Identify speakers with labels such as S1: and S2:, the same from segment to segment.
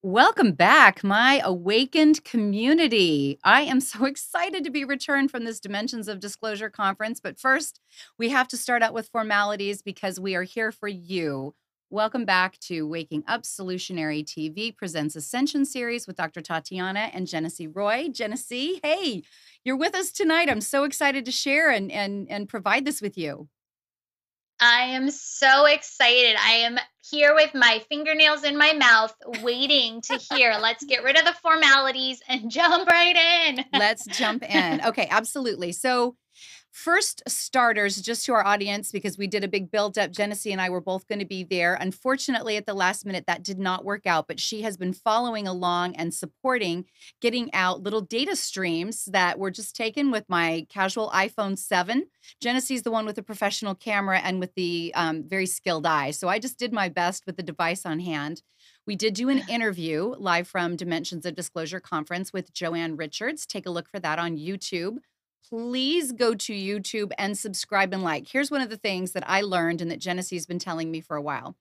S1: Welcome back, my awakened community. I am so excited to be returned from this Dimensions of Disclosure conference. But first, we have to start out with formalities because we are here for you. Welcome back to Waking Up Solutionary TV presents Ascension series with Dr. Tatiana and Genesee Roy. Genesee, hey, you're with us tonight. I'm so excited to share and provide this with you.
S2: I am so excited. I am here with my fingernails in my mouth, waiting to hear. Let's get rid of the formalities and jump right in.
S1: Let's jump in. Okay, absolutely. So, first starters, just to our audience, because we did a big build up. Genesee and I were both going to be there. Unfortunately, at the last minute, that did not work out, but she has been following along and supporting getting out little data streams that were just taken with my casual iPhone 7. Genesee's the one with the professional camera and with the very skilled eye. So I just did my best with the device on hand. We did do an interview live from Dimensions of Disclosure Conference with Joanne Richards. Take a look for that on YouTube. Please go to YouTube and subscribe and like. Here's one of the things that I learned and that Genesee's been telling me for a while.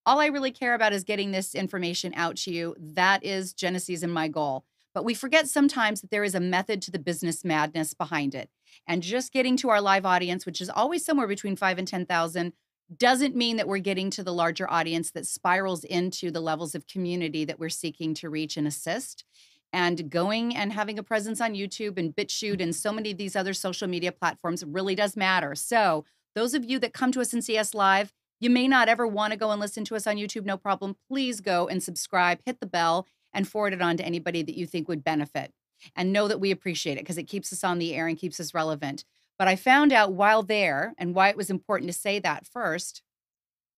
S1: All I really care about is getting this information out to you. That is Genesee's and my goal. But we forget sometimes that there is a method to the business madness behind it. And just getting to our live audience, which is always somewhere between 5 and 10,000, doesn't mean that we're getting to the larger audience that spirals into the levels of community that we're seeking to reach and assist. And going and having a presence on YouTube and BitChute and so many of these other social media platforms really does matter. So those of you that come to us and see us live, you may not ever want to go and listen to us on YouTube, no problem. Please go and subscribe, hit the bell, and forward it on to anybody that you think would benefit. And know that we appreciate it because it keeps us on the air and keeps us relevant. But I found out while there, and why it was important to say that first,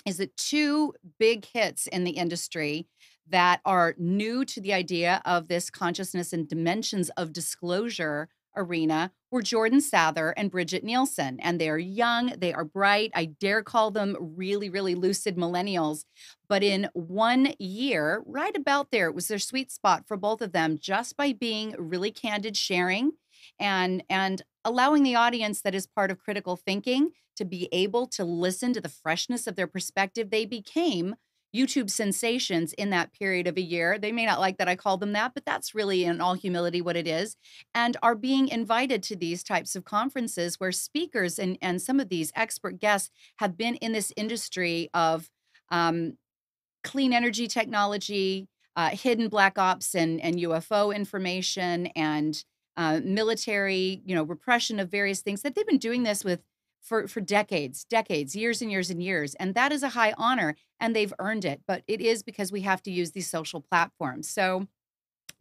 S1: is that two big hits in the industry that are new to the idea of this consciousness and dimensions of disclosure arena were Jordan Sather and Bridget Nielsen. And they are young, they are bright. I dare call them really, really lucid millennials. But in 1 year, right about there, it was their sweet spot for both of them, just by being really candid, sharing and allowing the audience that is part of critical thinking to be able to listen to the freshness of their perspective. They became YouTube sensations in that period of a year. They may not like that I call them that, but that's really in all humility what it is, and are being invited to these types of conferences where speakers and some of these expert guests have been in this industry of um, clean energy technology, hidden black ops and UFO information, and military, repression of various things that they've been doing this with for decades, years and years and years. And that is a high honor, and they've earned it. But it is because we have to use these social platforms. So,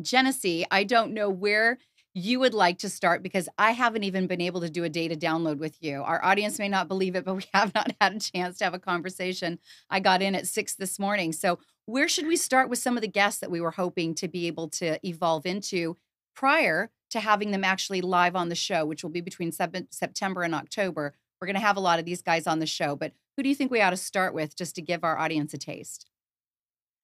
S1: Genesee, I don't know where you would like to start because I haven't even been able to do a data download with you. Our audience may not believe it, but we have not had a chance to have a conversation. I got in at 6 this morning. So, where should we start with some of the guests that we were hoping to be able to evolve into prior to having them actually live on the show, which will be between September and October? We're going to have a lot of these guys on the show, but who do you think we ought to start with just to give our audience a taste?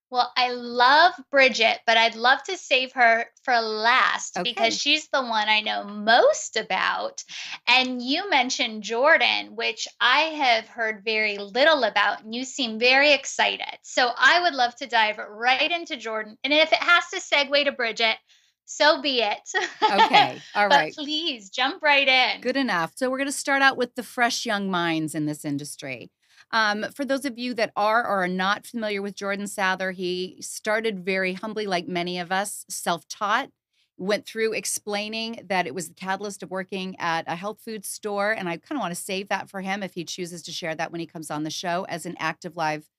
S2: Well, I love Bridget, but I'd love to save her for last because
S1: Okay.
S2: she's the one I know most about. And you mentioned Jordan, which I have heard very little about, and you seem very excited. So I would love to dive right into Jordan. And if it has to segue to Bridget, so be it.
S1: Okay. All
S2: But
S1: right.
S2: please jump right in.
S1: Good enough. So we're going to start out with the fresh young minds in this industry. For those of you that are or are not familiar with Jordan Sather, he started very humbly, like many of us, self-taught, went through explaining that it was the catalyst of working at a health food store. And I kind of want to save that for him if he chooses to share that when he comes on the show as an active live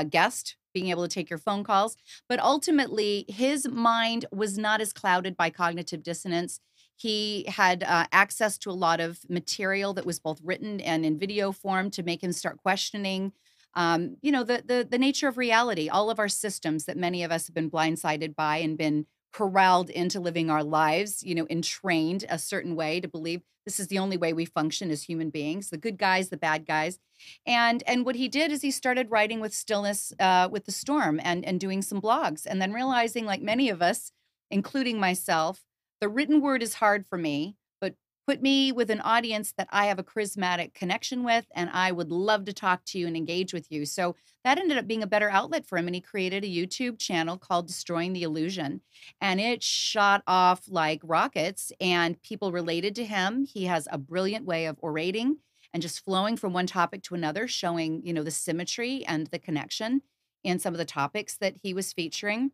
S1: guest, being able to take your phone calls. But ultimately, his mind was not as clouded by cognitive dissonance. He had access to a lot of material that was both written and in video form to make him start questioning, the nature of reality, all of our systems that many of us have been blindsided by and been corralled into living our lives, entrained a certain way to believe this is the only way we function as human beings, the good guys, the bad guys. And what he did is he started writing with stillness, with the storm, and doing some blogs, and then realizing, like many of us, including myself, the written word is hard for me, but put me with an audience that I have a charismatic connection with, and I would love to talk to you and engage with you. So that ended up being a better outlet for him. And he created a YouTube channel called Destroying the Illusion. And it shot off like rockets, and people related to him. He has a brilliant way of orating and just flowing from one topic to another, showing, the symmetry and the connection in some of the topics that he was featuring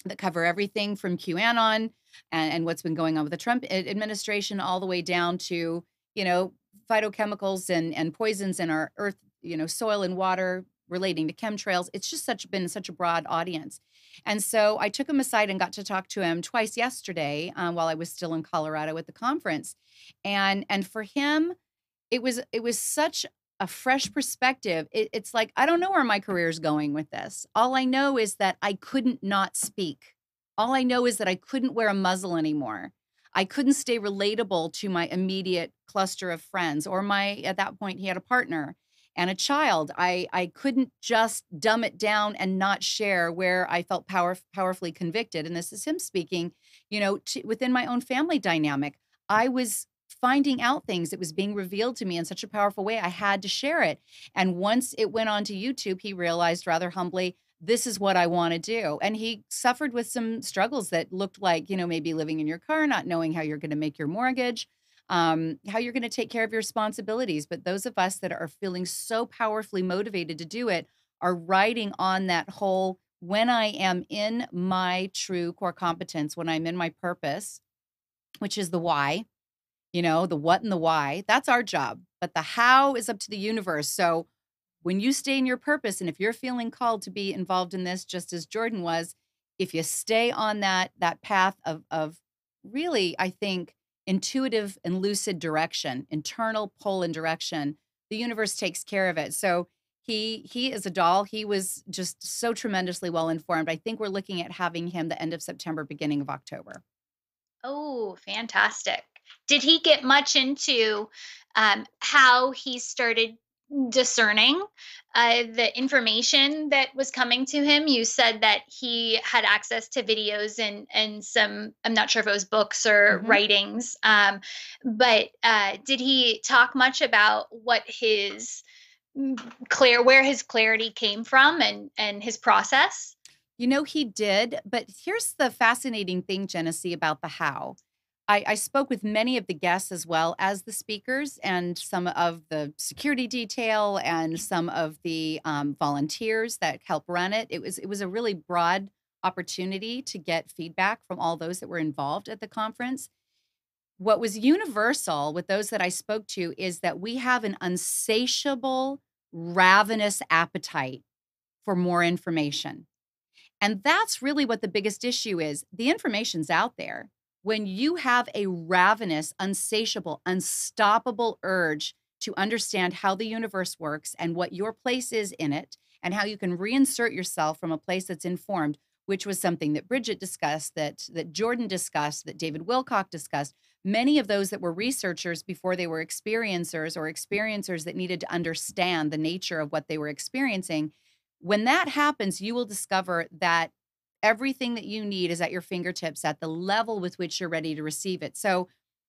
S1: that cover everything from QAnon and what's been going on with the Trump administration all the way down to, you know, phytochemicals and poisons in our earth, soil and water relating to chemtrails. It's just been such a broad audience. And so I took him aside and got to talk to him twice yesterday while I was still in Colorado at the conference. And for him, it was such a fresh perspective. It's like, I don't know where my career is going with this. All I know is that I couldn't not speak. All I know is that I couldn't wear a muzzle anymore. I couldn't stay relatable to my immediate cluster of friends, or at that point, he had a partner and a child. I couldn't just dumb it down and not share where I felt powerfully convicted. And this is him speaking, within my own family dynamic. I was finding out things. It was being revealed to me in such a powerful way. I had to share it. And once it went onto YouTube, he realized rather humbly, this is what I want to do. And he suffered with some struggles that looked like, maybe living in your car, not knowing how you're going to make your mortgage, how you're going to take care of your responsibilities. But those of us that are feeling so powerfully motivated to do it are riding on that whole, when I am in my true core competence, when I'm in my purpose, which is the why, the what and the why, that's our job. But the how is up to the universe. So when you stay in your purpose, and if you're feeling called to be involved in this, just as Jordan was, if you stay on that path of really, I think, intuitive and lucid direction, internal pull and direction, the universe takes care of it. So he is a doll. He was just so tremendously well informed. I think we're looking at having him the end of September, beginning of October.
S2: Oh, fantastic. Did he get much into how he started discerning the information that was coming to him? You said that he had access to videos and some, I'm not sure if it was books or
S1: Mhm.
S2: writings, but did he talk much about what his where his clarity came from and his process?
S1: He did, but here's the fascinating thing, Genesee, about the how. I spoke with many of the guests as well as the speakers and some of the security detail and some of the volunteers that help run it. It was a really broad opportunity to get feedback from all those that were involved at the conference. What was universal with those that I spoke to is that we have an insatiable, ravenous appetite for more information. And that's really what the biggest issue is. The information's out there. When you have a ravenous, insatiable, unstoppable urge to understand how the universe works and what your place is in it, and how you can reinsert yourself from a place that's informed, which was something that Bridget discussed, that Jordan discussed, that David Wilcock discussed. Many of those that were researchers before they were experiencers, or experiencers that needed to understand the nature of what they were experiencing. When that happens, you will discover that everything that you need is at your fingertips at the level with which you're ready to receive it. So,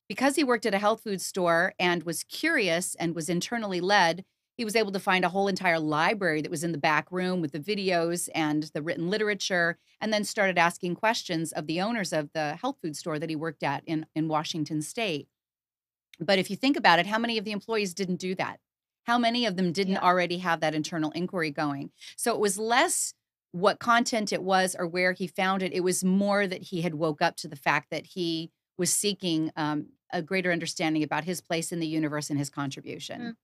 S1: because he worked at a health food store and was curious and was internally led, he was able to find a whole entire library that was in the back room with the videos and the written literature, and then started asking questions of the owners of the health food store that he worked at in Washington State. But if you think about it, how many of the employees didn't do that? How many of them didn't
S2: Yeah.
S1: already have that internal inquiry going? So it was less what content it was or where he found it. It was more that he had woke up to the fact that he was seeking a greater understanding about his place in the universe and his contribution.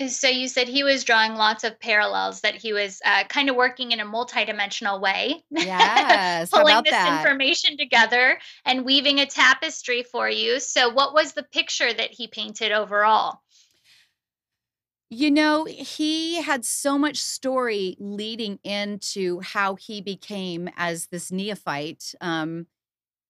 S2: So you said he was drawing lots of parallels, that he was kind of working in a multidimensional way,
S1: Yes. How
S2: pulling
S1: about
S2: this
S1: that?
S2: information together and weaving a tapestry for you. So, what was the picture that he painted overall?
S1: He had so much story leading into how he became, as this neophyte,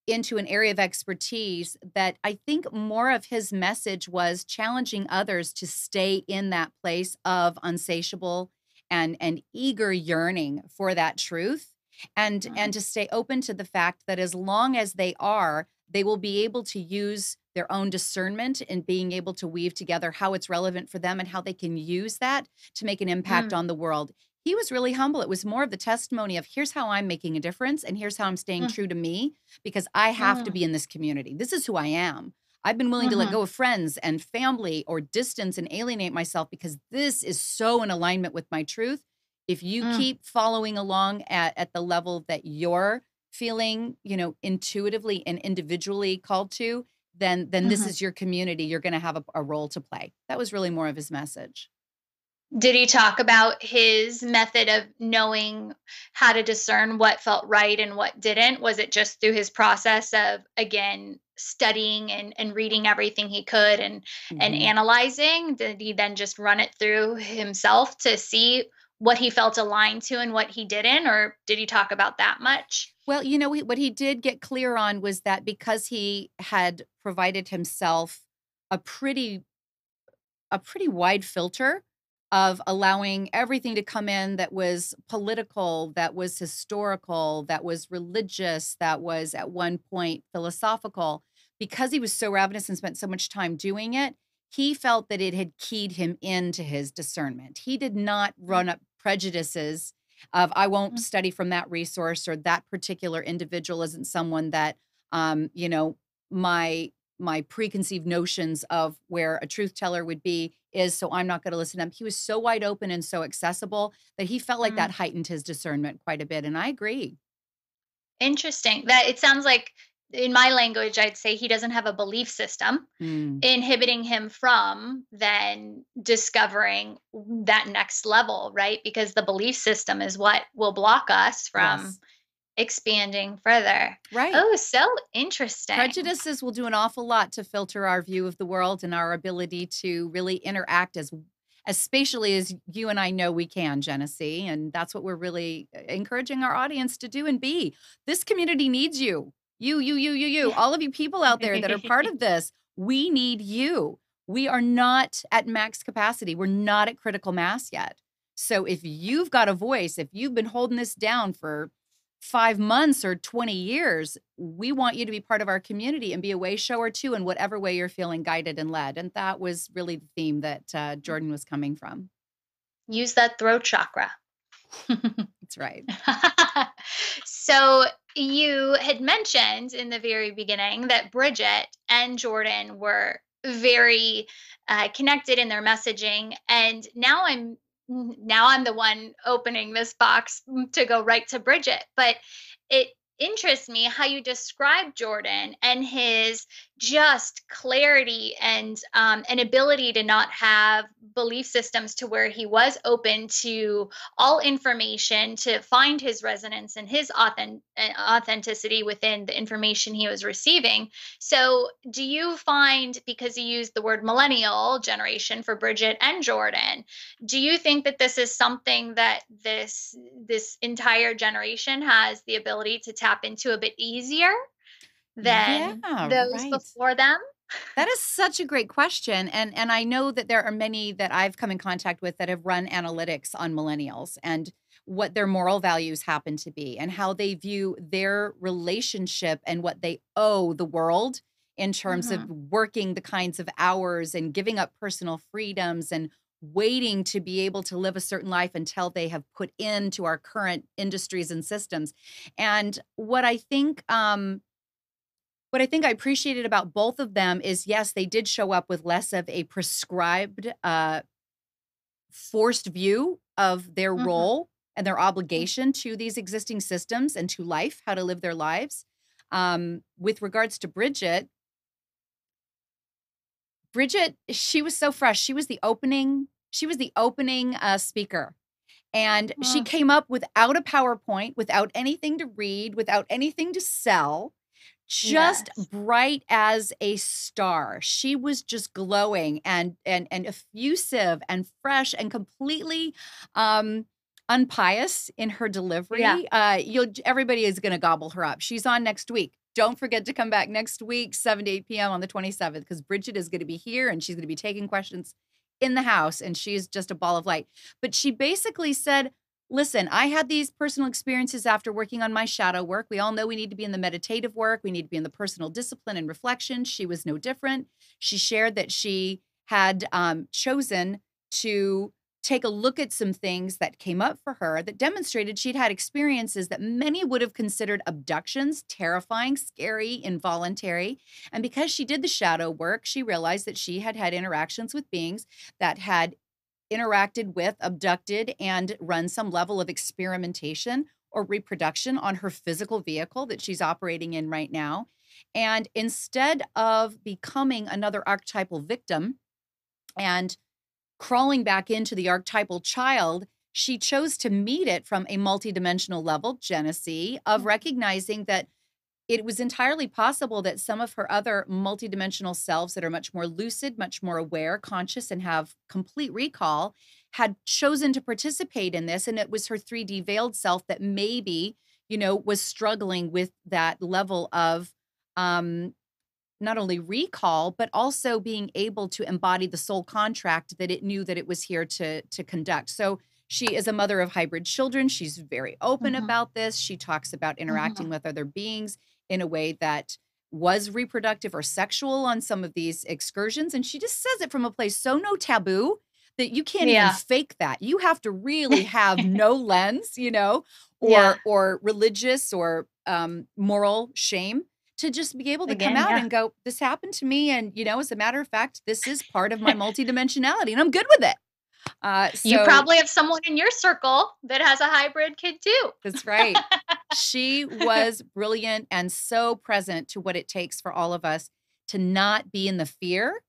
S1: into an area of expertise, that I think more of his message was challenging others to stay in that place of unsatiable and eager yearning for that truth, and
S2: Mm,
S1: to stay open to the fact that as long as they are, They will be able to use their own discernment in being able to weave together how it's relevant for them and how they can use that to make an impact
S2: Mm,
S1: on the world. He was really humble. It was more of the testimony of here's how I'm making a difference and here's how I'm staying
S2: mm,
S1: true to me because I have to
S2: mm,
S1: be in this community. This is who I am. I've been willing to let
S2: mhm,
S1: go of friends and family or distance and alienate myself because this is so in alignment with my truth. If you
S2: mm,
S1: keep following along at the level that you're feeling, intuitively and individually called to, then this
S2: mhm.
S1: is your community. You're going to have a role to play. That was really more of his message.
S2: Did he talk about his method of knowing how to discern what felt right and what didn't? Was it just through his process of, again, studying and reading everything he could and
S1: Mhm.
S2: analyzing? Did he then just run it through himself to see what he felt aligned to and what he didn't, or did he talk about that much?
S1: Well, what he did get clear on was that because he had provided himself a pretty a pretty wide filter of allowing everything to come in that was political, that was historical, that was religious, that was at one point philosophical. Because he was so ravenous and spent so much time doing it, he felt that it had keyed him into his discernment. He did not run up prejudices of, I won't
S2: Mhm,
S1: study from that resource or that particular individual isn't someone that, um, you know, my my preconceived notions of where a truth teller would be is, so I'm not going to listen to him. He was so wide open and so accessible that he felt like that
S2: mm.
S1: heightened his discernment quite a bit. And I agree.
S2: Interesting. That it sounds like in my language, I'd say he doesn't have a belief system
S1: Mm,
S2: inhibiting him from then discovering that next level, right? Because the belief system is what will block us from
S1: yes.
S2: expanding further.
S1: Right.
S2: Oh, so interesting.
S1: Prejudices will do an awful lot to filter our view of the world and our ability to really interact as spatially as you and I know we can, Genesee. And that's what we're really encouraging our audience to do and be. This community needs you. You. All of you people out there that are part of this, we need you. We are not at max capacity. We're not at critical mass yet. So if you've got a voice, if you've been holding this down for 5 months or 20 years, we want you to be part of our community and be a way shower too, in whatever way you're feeling guided and led. And that was really the theme that Jordan was coming from.
S2: Use that throat chakra.
S1: That's right.
S2: So you had mentioned in the very beginning that Bridget and Jordan were very connected in their messaging, and now I'm the one opening this box to go right to Bridget. But it interests me how you describe Jordan and his just clarity and an ability to not have belief systems, to where he was open to all information to find his resonance and his authenticity within the information he was receiving. So, do you find, because you used the word millennial generation for Bridget and Jordan, do you think that this is something that this entire generation has the ability to tap into a bit easier
S1: Yeah,
S2: than those
S1: right.
S2: before them?
S1: That is such a great question. And I know that there are many that I've come in contact with that have run analytics on millennials and what their moral values happen to be and how they view their relationship and what they owe the world in terms of
S2: Hmm.
S1: working the kinds of hours and giving up personal freedoms and waiting to be able to live a certain life until they have put into our current industries and systems. And what I think I appreciated about both of them is, yes, they did show up with less of a prescribed, forced view of their
S2: Hmm.
S1: role and their obligation to these existing systems and to life, how to live their lives. With regards to Bridget, she was so fresh. She was the opening speaker. And she
S2: Hmm.
S1: came up without a PowerPoint, without anything to read, without anything to sell, just
S2: Yes.
S1: bright as a star. She was just glowing and effusive and fresh and completely unpious in her
S2: Yeah.
S1: delivery. Everybody is going to gobble her up. She's on next week. Don't forget to come back next week, 7 to 8 p.m. on the 27th, because Bridget is going to be here and she's going to be taking questions in the house, and she's just a ball of light. But she basically said, Listen, I had these personal experiences after working on my shadow work. We all know we need to be in the meditative work. We need to be in the personal discipline and reflection. She was no different. She shared that she had chosen to take a look at some things that came up for her that demonstrated she'd had experiences that many would have considered abductions, terrifying, scary, involuntary. And because she did the shadow work, she realized that she had had interactions with beings that had interacted with, abducted, and run some level of experimentation or reproduction on her physical vehicle that she's operating in right now. And instead of becoming another archetypal victim and crawling back into the archetypal child, she chose to meet it from a multidimensional level, Genesee, of recognizing that it was entirely possible that some of her other multidimensional selves that are much more lucid, much more aware, conscious, and have complete recall had chosen to participate in this. And it was her 3D veiled self that maybe, was struggling with that level of not only recall, but also being able to embody the soul contract that it knew that it was here to conduct. So she is a mother of hybrid children. She's very open
S2: Mhm,
S1: about this. She talks about interacting
S2: mhm.
S1: with other beings in a way that was reproductive or sexual on some of these excursions. And she just says it from a place so no taboo that you can't even
S2: Yeah.
S1: fake that. You have to really have no lens,
S2: Yeah.
S1: or religious or moral shame to just be able to come
S2: Again,
S1: out
S2: yeah.
S1: and go, this happened to me. And, as a matter of fact, this is part of my multidimensionality and I'm good with it.
S2: You
S1: So
S2: probably have someone in your circle that has a hybrid kid too.
S1: that's right. She was brilliant and so present to what it takes for all of us to not be in the fear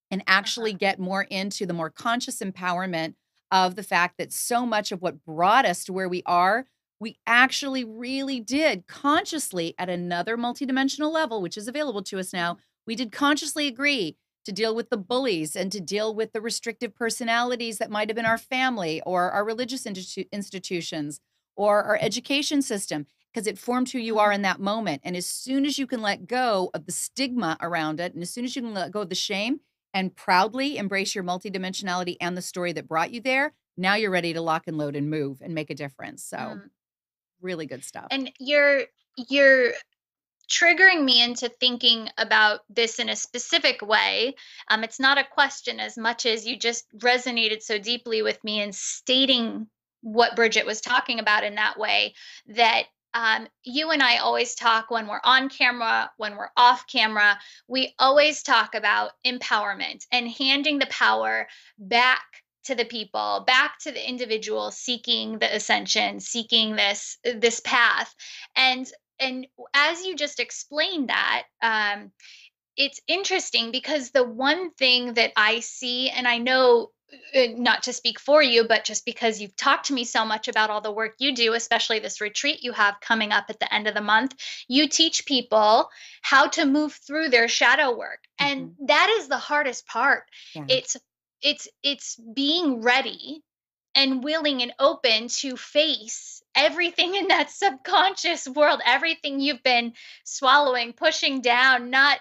S1: and actually
S2: Uh-huh.
S1: get more into the more conscious empowerment of the fact that so much of what brought us to where we are, we actually really did consciously at another multidimensional level, which is available to us now. We did consciously agree to deal with the bullies and to deal with the restrictive personalities that might have been our family or our religious institutions or our education system because it formed who you are in
S2: Mhm.
S1: that moment. And as soon as you can let go of the stigma around it, and as soon as you can let go of the shame, and proudly embrace your multidimensionality and the story that brought you there, now you're ready to lock and load and move and make a difference. So,
S2: Mm.
S1: really good stuff.
S2: And you're triggering me into thinking about this in a specific way. It's not a question as much as you just resonated so deeply with me in stating what Bridget was talking about in that way. That you and I always talk when we're on camera, when we're off camera. We always talk about empowerment and handing the power back to the people, back to the individual seeking the ascension, seeking this path. And as you just explained that, it's interesting because the one thing that I see, and I know, not to speak for you, but just because you've talked to me so much about all the work you do, especially this retreat you have coming up at the end of the month, you teach people how to move through their shadow work. And
S1: Mhm.
S2: that is the hardest part.
S1: Yeah.
S2: It's being ready and willing and open to face everything in that subconscious world, everything you've been swallowing, pushing down, not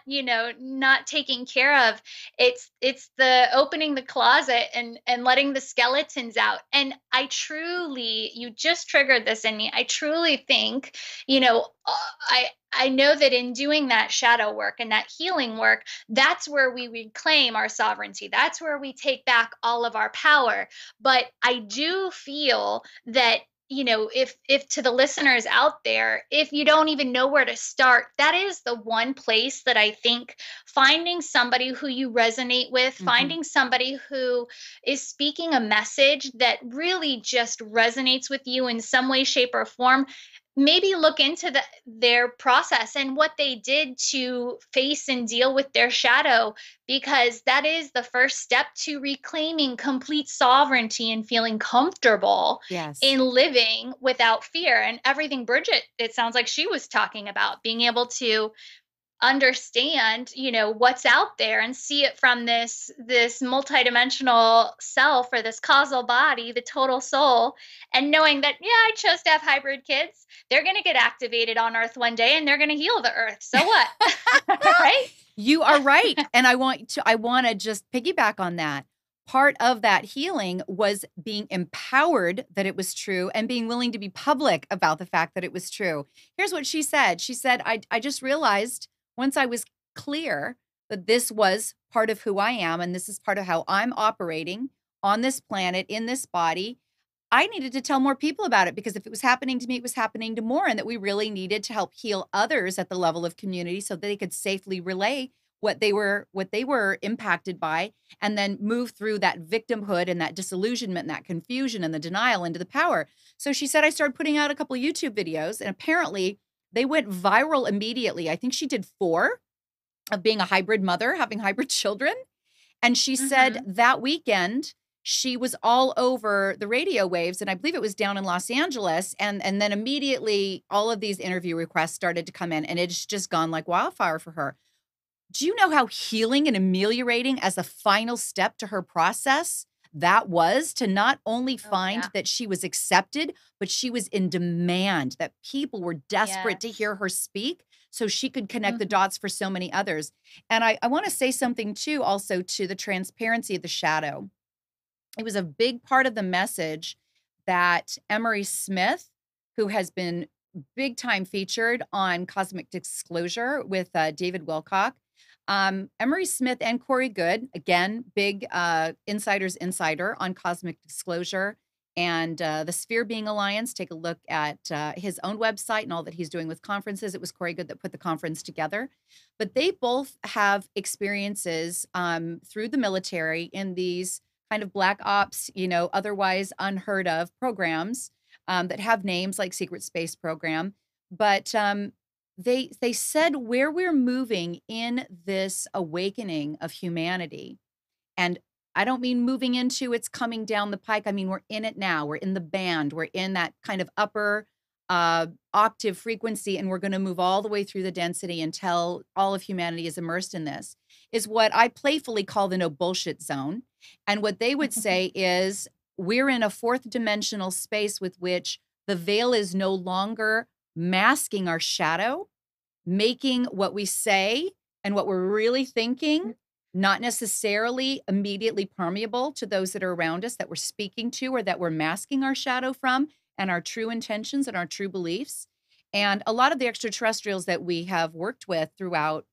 S2: taking care of. It's the opening the closet and letting the skeletons out. And I truly, you just triggered this in me. I truly think, I know that in doing that shadow work and that healing work, that's where we reclaim our sovereignty. That's where we take back all of our power. But I do feel that, if to the listeners out there, if you don't even know where to start, that is the one place that I think finding somebody who you resonate with,
S1: Mhm.
S2: finding somebody who is speaking a message that really just resonates with you in some way, shape, or form. Maybe look into their process and what they did to face and deal with their shadow, because that is the first step to reclaiming complete sovereignty and feeling comfortable
S1: Yes.
S2: in living without fear. And everything Bridget, it sounds like she was talking about, being able to understand, what's out there and see it from this multidimensional self, or this causal body, the total soul. And knowing that, yeah, I chose to have hybrid kids, they're going to get activated on earth one day and they're going to heal the earth, so what? Right.
S1: You are right, and I want to just piggyback on that. part of that healing was being empowered that it was true and being willing to be public about the fact that it was true. Here's what she said. She said, I just realized once I was clear that this was part of who I am and this is part of how I'm operating on this planet, in this body, I needed to tell more people about it because if it was happening to me, it was happening to more, and that we really needed to help heal others at the level of community so that they could safely relay what they were impacted by, and then move through that victimhood and that disillusionment and that confusion and the denial into the power. So she said I started putting out a couple of YouTube videos, and apparently they went viral immediately. I think she did 4 of being a hybrid mother, having hybrid children. And she said
S2: Mhm.
S1: that weekend, she was all over the radio waves, and I believe it was down in Los Angeles, and then immediately all of these interview requests started to come in, and it's just gone like wildfire for her. Do you know how healing and ameliorating as a final step to her process that was to not only
S2: Oh,
S1: find
S2: yeah.
S1: that she was accepted, but she was in demand, that people were desperate to
S2: Yes.
S1: hear her speak so she could connect the
S2: Mhm.
S1: dots for so many others. And I want to say something too, also to the transparency of the shadow. It was a big part of the message that Emery Smith, who has been big time featured on Cosmic Disclosure with David Wilcock, Emery Smith and Corey Good, again, big insider's insider on Cosmic Disclosure and the Sphere Being Alliance. Take a look at his own website and all that he's doing with conferences. It was Corey Good that put the conference together. But they both have experiences through the military in these kind of black ops, otherwise unheard of programs that have names like Secret Space Program. But they said where we're moving in this awakening of humanity, and I don't mean moving into it's coming down the pike. I mean, we're in it now. We're in the band. We're in that kind of upper octave frequency, and we're going to move all the way through the density until all of humanity is immersed in this, is what I playfully call the no bullshit zone. And what they would say is we're in a fourth dimensional space with which the veil is no longer masking our shadow, making what we say and what we're really thinking not necessarily immediately permeable to those that are around us that we're speaking to or that we're masking our shadow from and our true intentions and our true beliefs. And a lot of the extraterrestrials that we have worked with throughout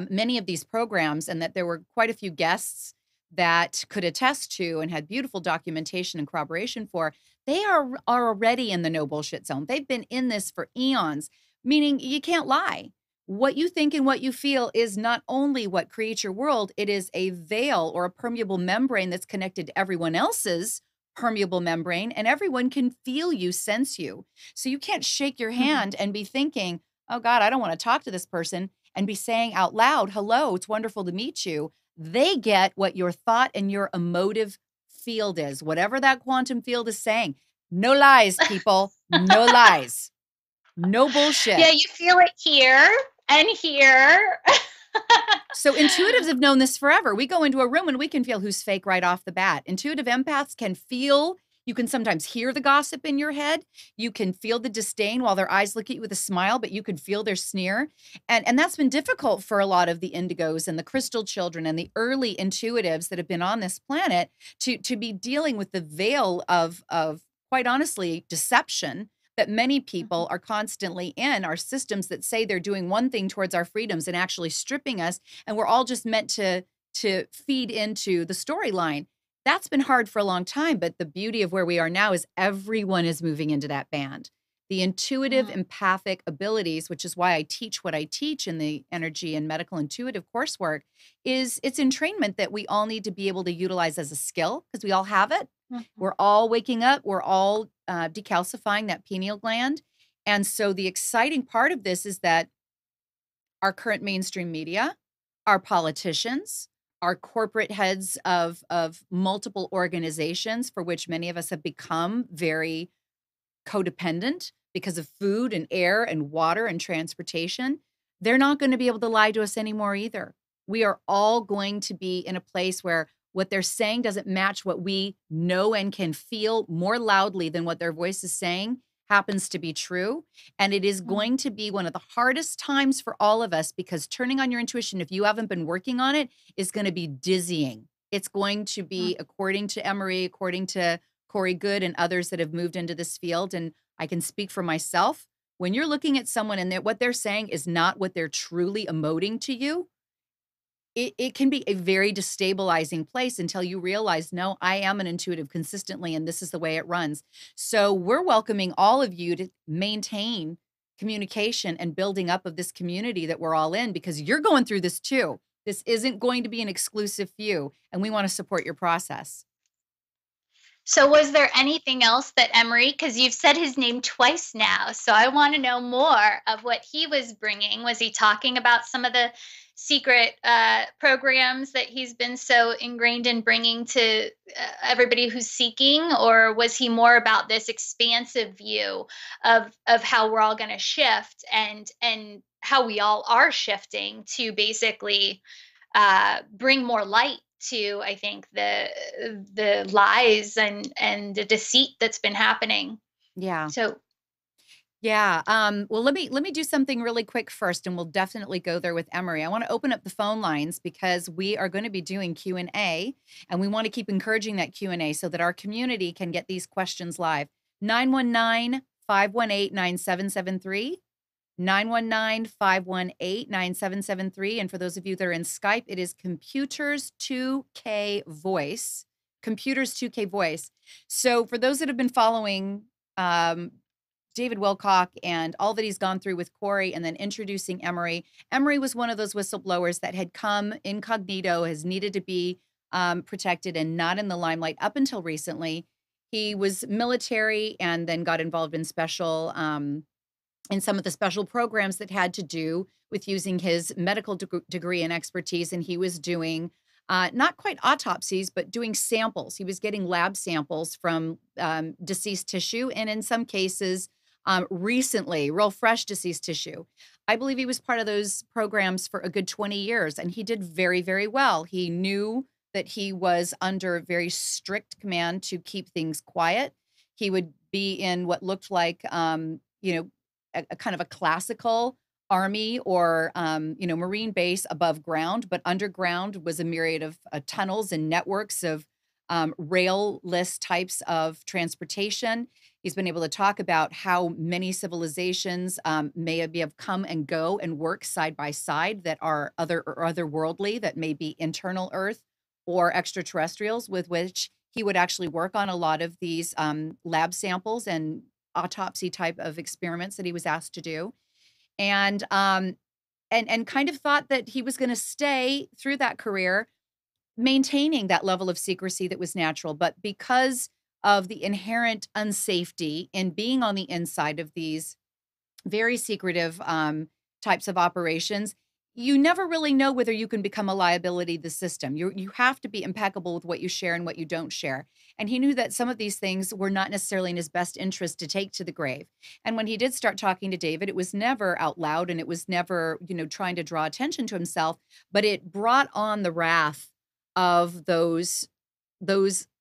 S1: many of these programs, and that there were quite a few guests that could attest to and had beautiful documentation and corroboration for, they are already in the no bullshit zone. They've been in this for eons, meaning you can't lie. What you think and what you feel is not only what creates your world, it is a veil or a permeable membrane that's connected to everyone else's permeable membrane, and everyone can feel you, sense you. So you can't shake your
S2: Mhm.
S1: hand and be thinking, oh God, I don't want to talk to this person, and be saying out loud, hello, it's wonderful to meet you. They get what your thought and your emotive field is, whatever that quantum field is saying. No lies, people. No lies. No
S2: Yeah,
S1: bullshit.
S2: you feel it here and here.
S1: So intuitives have known this forever. We go into a room and we can feel who's fake right off the bat. Intuitive empaths can feel, you can sometimes hear the gossip in your head. You can feel the disdain while their eyes look at you with a smile, but you can feel their sneer. And that's been difficult for a lot of the indigos and the crystal children and the early intuitives that have been on this planet to be dealing with the veil of quite honestly deception that many
S2: Mhm.
S1: people are constantly in, our systems that say they're doing one thing towards our freedoms and actually stripping us, and we're all just meant to feed into the storyline. That's been hard for a long time, but the beauty of where we are now is everyone is moving into that band. The intuitive
S2: Mm.
S1: empathic abilities, which is why I teach what I teach in the energy and medical intuitive coursework, is it's entrainment that we all need to be able to utilize as a skill because we all have it.
S2: Mhm.
S1: We're all waking up, we're all decalcifying that pineal gland. And so the exciting part of this is that our current mainstream media, our politicians, our corporate heads of multiple organizations for which many of us have become very codependent because of food and air and water and transportation, they're not going to be able to lie to us anymore either. We are all going to be in a place where what they're saying doesn't match what we know and can feel more loudly than what their voice is saying happens to be true. And it is
S2: Mm.
S1: going to be one of the hardest times for all of us because turning on your intuition, if you haven't been working on it, is going to be dizzying. It's going to
S2: Mm.
S1: be, according to Emery, according to Corey Good and others that have moved into this field, and I can speak for myself, when you're looking at someone and what they're saying is not what they're truly emoting to you, it can be a very destabilizing place until you realize, no, I am an intuitive consistently, and this is the way it runs. So we're welcoming all of you to maintain communication and building up of this community that we're all in, because you're going through this too. This isn't going to be an exclusive few, and we want to support your process.
S2: So was there anything else that Emery, because you've said his name twice now, so I want to know more of what he was bringing. Was he talking about some of the secret programs that he's been so ingrained in bringing to everybody who's seeking, or was he more about this expansive view of how we're all going to shift and how we all are shifting to basically bring more light to, I think, the lies and the deceit that's been happening.
S1: Yeah.
S2: So
S1: Yeah. Well, let me do something really quick first, and we'll definitely go there with Emery. I want to open up the phone lines because we are going to be doing Q&A, and we want to keep encouraging that Q&A so that our community can get these questions live. 919-518-9773. 919-518-9773. And for those of you that are in Skype, it is Computers 2K Voice. Computers 2K Voice. So for those that have been following David Wilcock and all that he's gone through with Corey and then introducing Emery, Emery was one of those whistleblowers that had come incognito, has needed to be protected and not in the limelight up until recently. He was military and then got involved in in some of the special programs that had to do with using his medical degree and expertise. And he was doing not quite autopsies, but doing samples. He was getting lab samples from deceased tissue, and in some cases, recently, real fresh deceased tissue. I believe he was part of those programs for a good 20 years, and he did very, very well. He knew that he was under very strict command to keep things quiet. He would be in what looked like, a kind of a classical army or marine base above ground, but underground was a myriad of tunnels and networks of rail-less types of transportation. He's been able to talk about how many civilizations may have come and go and work side by side that are otherworldly, that may be internal Earth or extraterrestrials, with which he would actually work on a lot of these lab samples and autopsy type of experiments that he was asked to do. And kind of thought that he was going to stay through that career maintaining that level of secrecy that was natural. But because of the inherent unsafety in being on the inside of these very secretive types of operations, you never really know whether you can become a liability to the system. You have to be impeccable with what you share and what you don't share. And he knew that some of these things were not necessarily in his best interest to take to the grave. And when he did start talking to David, it was never out loud, and it was never, trying to draw attention to himself, but it brought on the wrath of those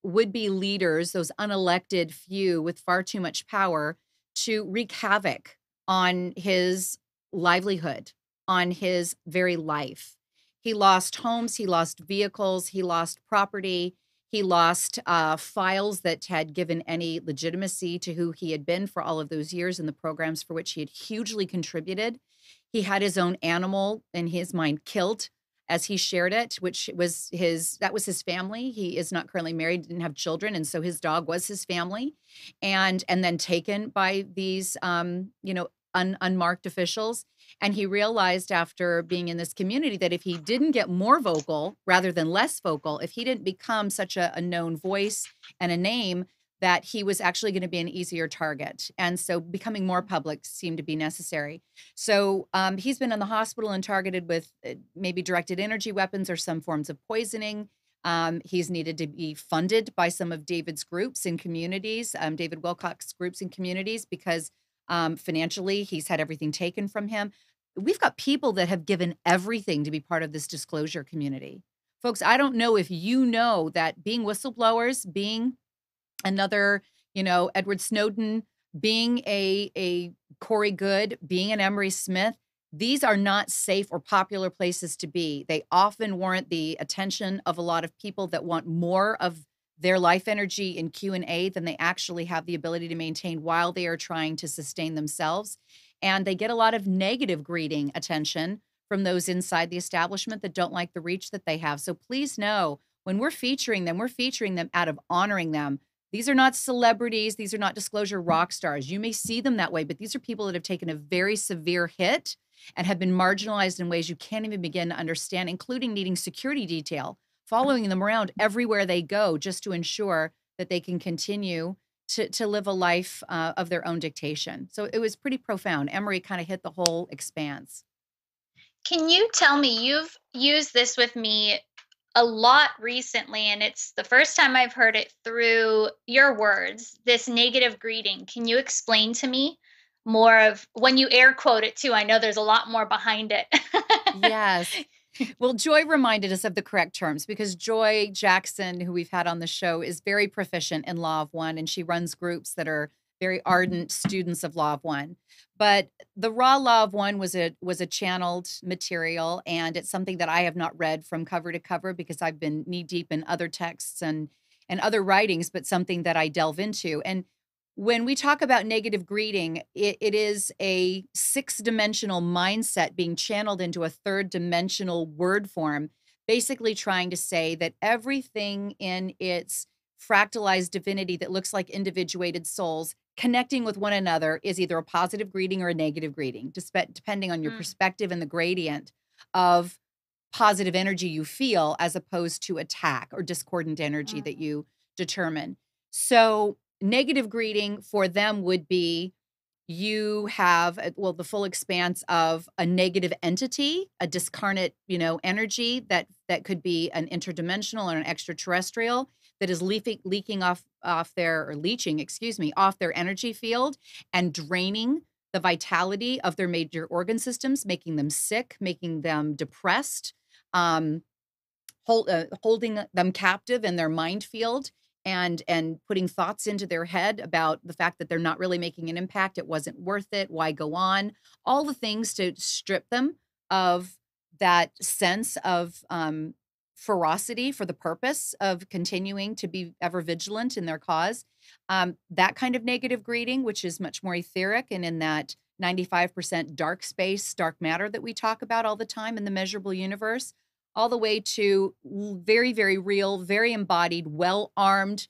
S1: would-be leaders, those unelected few with far too much power to wreak havoc on his livelihood, on his very life. He lost homes, he lost vehicles, he lost property, he lost files that had given any legitimacy to who he had been for all of those years and the programs for which he had hugely contributed. He had his own animal in his mind killed as he shared it, which was that was his family. He is not currently married, didn't have children, and so his dog was his family, and then taken by these unmarked officials. And he realized after being in this community that if he didn't get more vocal rather than less vocal, if he didn't become such a known voice and a name, that he was actually going to be an easier target. And so becoming more public seemed to be necessary. So he's been in the hospital and targeted with maybe directed energy weapons or some forms of poisoning. He's needed to be funded by some of David's groups and communities, David Wilcock's groups and communities, because financially he's had everything taken from him. We've got people that have given everything to be part of this disclosure community. Folks, I don't know if you know that being whistleblowers, being another, Edward Snowden, being a Corey Good, being an Emery Smith, These are not safe or popular places to be. They often warrant the attention of a lot of people that want more of their life energy in Q&A than they actually have the ability to maintain while they are trying to sustain themselves. And they get a lot of negative greeting attention from those inside the establishment that don't like the reach that they have. So please know, when we're featuring them out of honoring them. These are not celebrities. These are not disclosure rock stars. You may see them that way, but these are people that have taken a very severe hit and have been marginalized in ways you can't even begin to understand, including needing security detail, following them around everywhere they go just to ensure that they can continue to live a life of their own dictation. So it was pretty profound. Emery kind of hit the whole expanse.
S2: Can you tell me, you've used this with me a lot recently, and it's the first time I've heard it through your words, this negative greeting. Can you explain to me more of when you air quote it too? I know there's a lot more behind it.
S1: Yes. Well, Joy reminded us of the correct terms because Joy Jackson, who we've had on the show, is very proficient in Law of One, and she runs groups that are very ardent students of Law of One. But the raw Law of One was a channeled material, and it's something that I have not read from cover to cover because I've been knee deep in other texts and other writings, but something that I delve into. And when we talk about negative greeting, it is a six-dimensional mindset being channeled into a third-dimensional word form, basically trying to say that everything in its fractalized divinity that looks like individuated souls connecting with one another is either a positive greeting or a negative greeting, depending on your
S2: Mm,
S1: perspective and the gradient of positive energy you feel as opposed to attack or discordant energy that
S2: mm,
S1: you determine. So, negative greeting for them would be you have well the full expanse of a negative entity, a discarnate, energy that could be an interdimensional or an extraterrestrial that is leaking off their or leaching, excuse me, off their energy field and draining the vitality of their major organ systems, making them sick, making them depressed, um, holding them captive in their mind field and putting thoughts into their head about the fact that they're not really making an impact. It wasn't worth it. Why go on? All the things to strip them of that sense of ferocity for the purpose of continuing to be ever vigilant in their cause. That kind of negative greeting, which is much more etheric and in that 95% dark space, dark matter that we talk about all the time in the measurable universe, all the way to very, very real, very embodied, well armed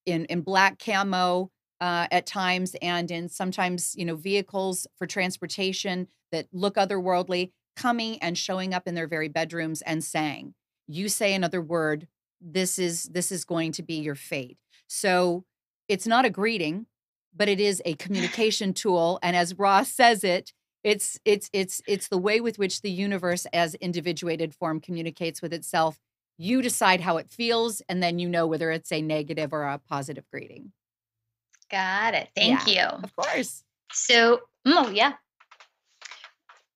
S1: in black camo at times, and in sometimes vehicles for transportation that look otherworldly, coming and showing up in their very bedrooms and saying, "You say another word, this is going to be your fate." So it's not a greeting, but it is a communication tool, and as Ross says it's the way with which the universe as individuated form communicates with itself. You decide how it feels, and then you know whether it's a negative or a positive greeting.
S2: got it. Thank
S1: Yeah,
S2: you.
S1: of course.
S2: So, oh yeah.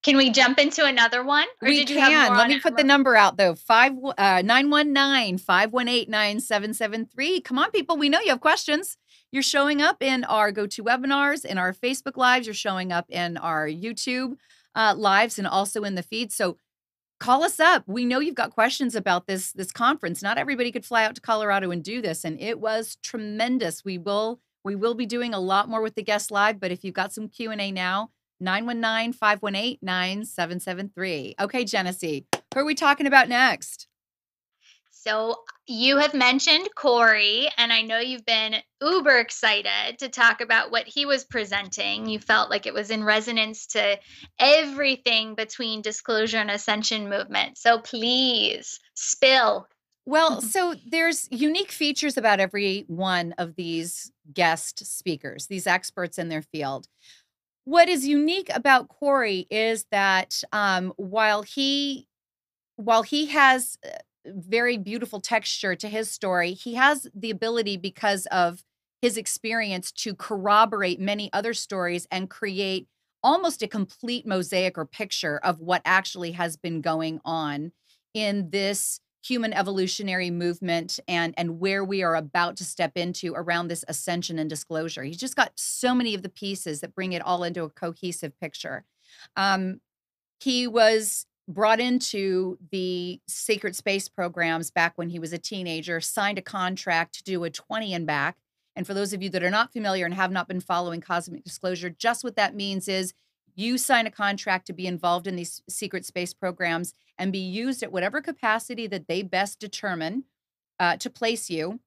S2: Can we jump into another one, or
S1: We
S2: did you have
S1: can.
S2: more
S1: Let
S2: on
S1: me
S2: it?
S1: put the number out though. 919-518-9773. Come on, people. We know you have questions. You're showing up in our go-to webinars, in our Facebook lives. You're showing up in our YouTube lives and also in the feed. So call us up. We know you've got questions about this conference. Not everybody could fly out to Colorado and do this, and it was tremendous. We will be doing a lot more with the guests live, but if you've got some Q&A now, 919-518-9773. Okay, Genesee, who are we talking about next?
S2: So you have mentioned Corey, and I know you've been uber excited to talk about what he was presenting. You felt like it was in resonance to everything between disclosure and ascension movement. So please spill.
S1: Well, so there's unique features about every one of these guest speakers, these experts in their field. What is unique about Corey is that while he has very beautiful texture to his story, he has the ability, because of his experience, to corroborate many other stories and create almost a complete mosaic or picture of what actually has been going on in this human evolutionary movement and where we are about to step into around this ascension and disclosure. He's just got so many of the pieces that bring it all into a cohesive picture. Um, He was brought into the secret space programs back when he was a teenager, signed a contract to do a 20 and back. And for those of you that are not familiar and have not been following cosmic disclosure, just what that means is you sign a contract to be involved in these secret space programs and be used at whatever capacity that they best determine to place you.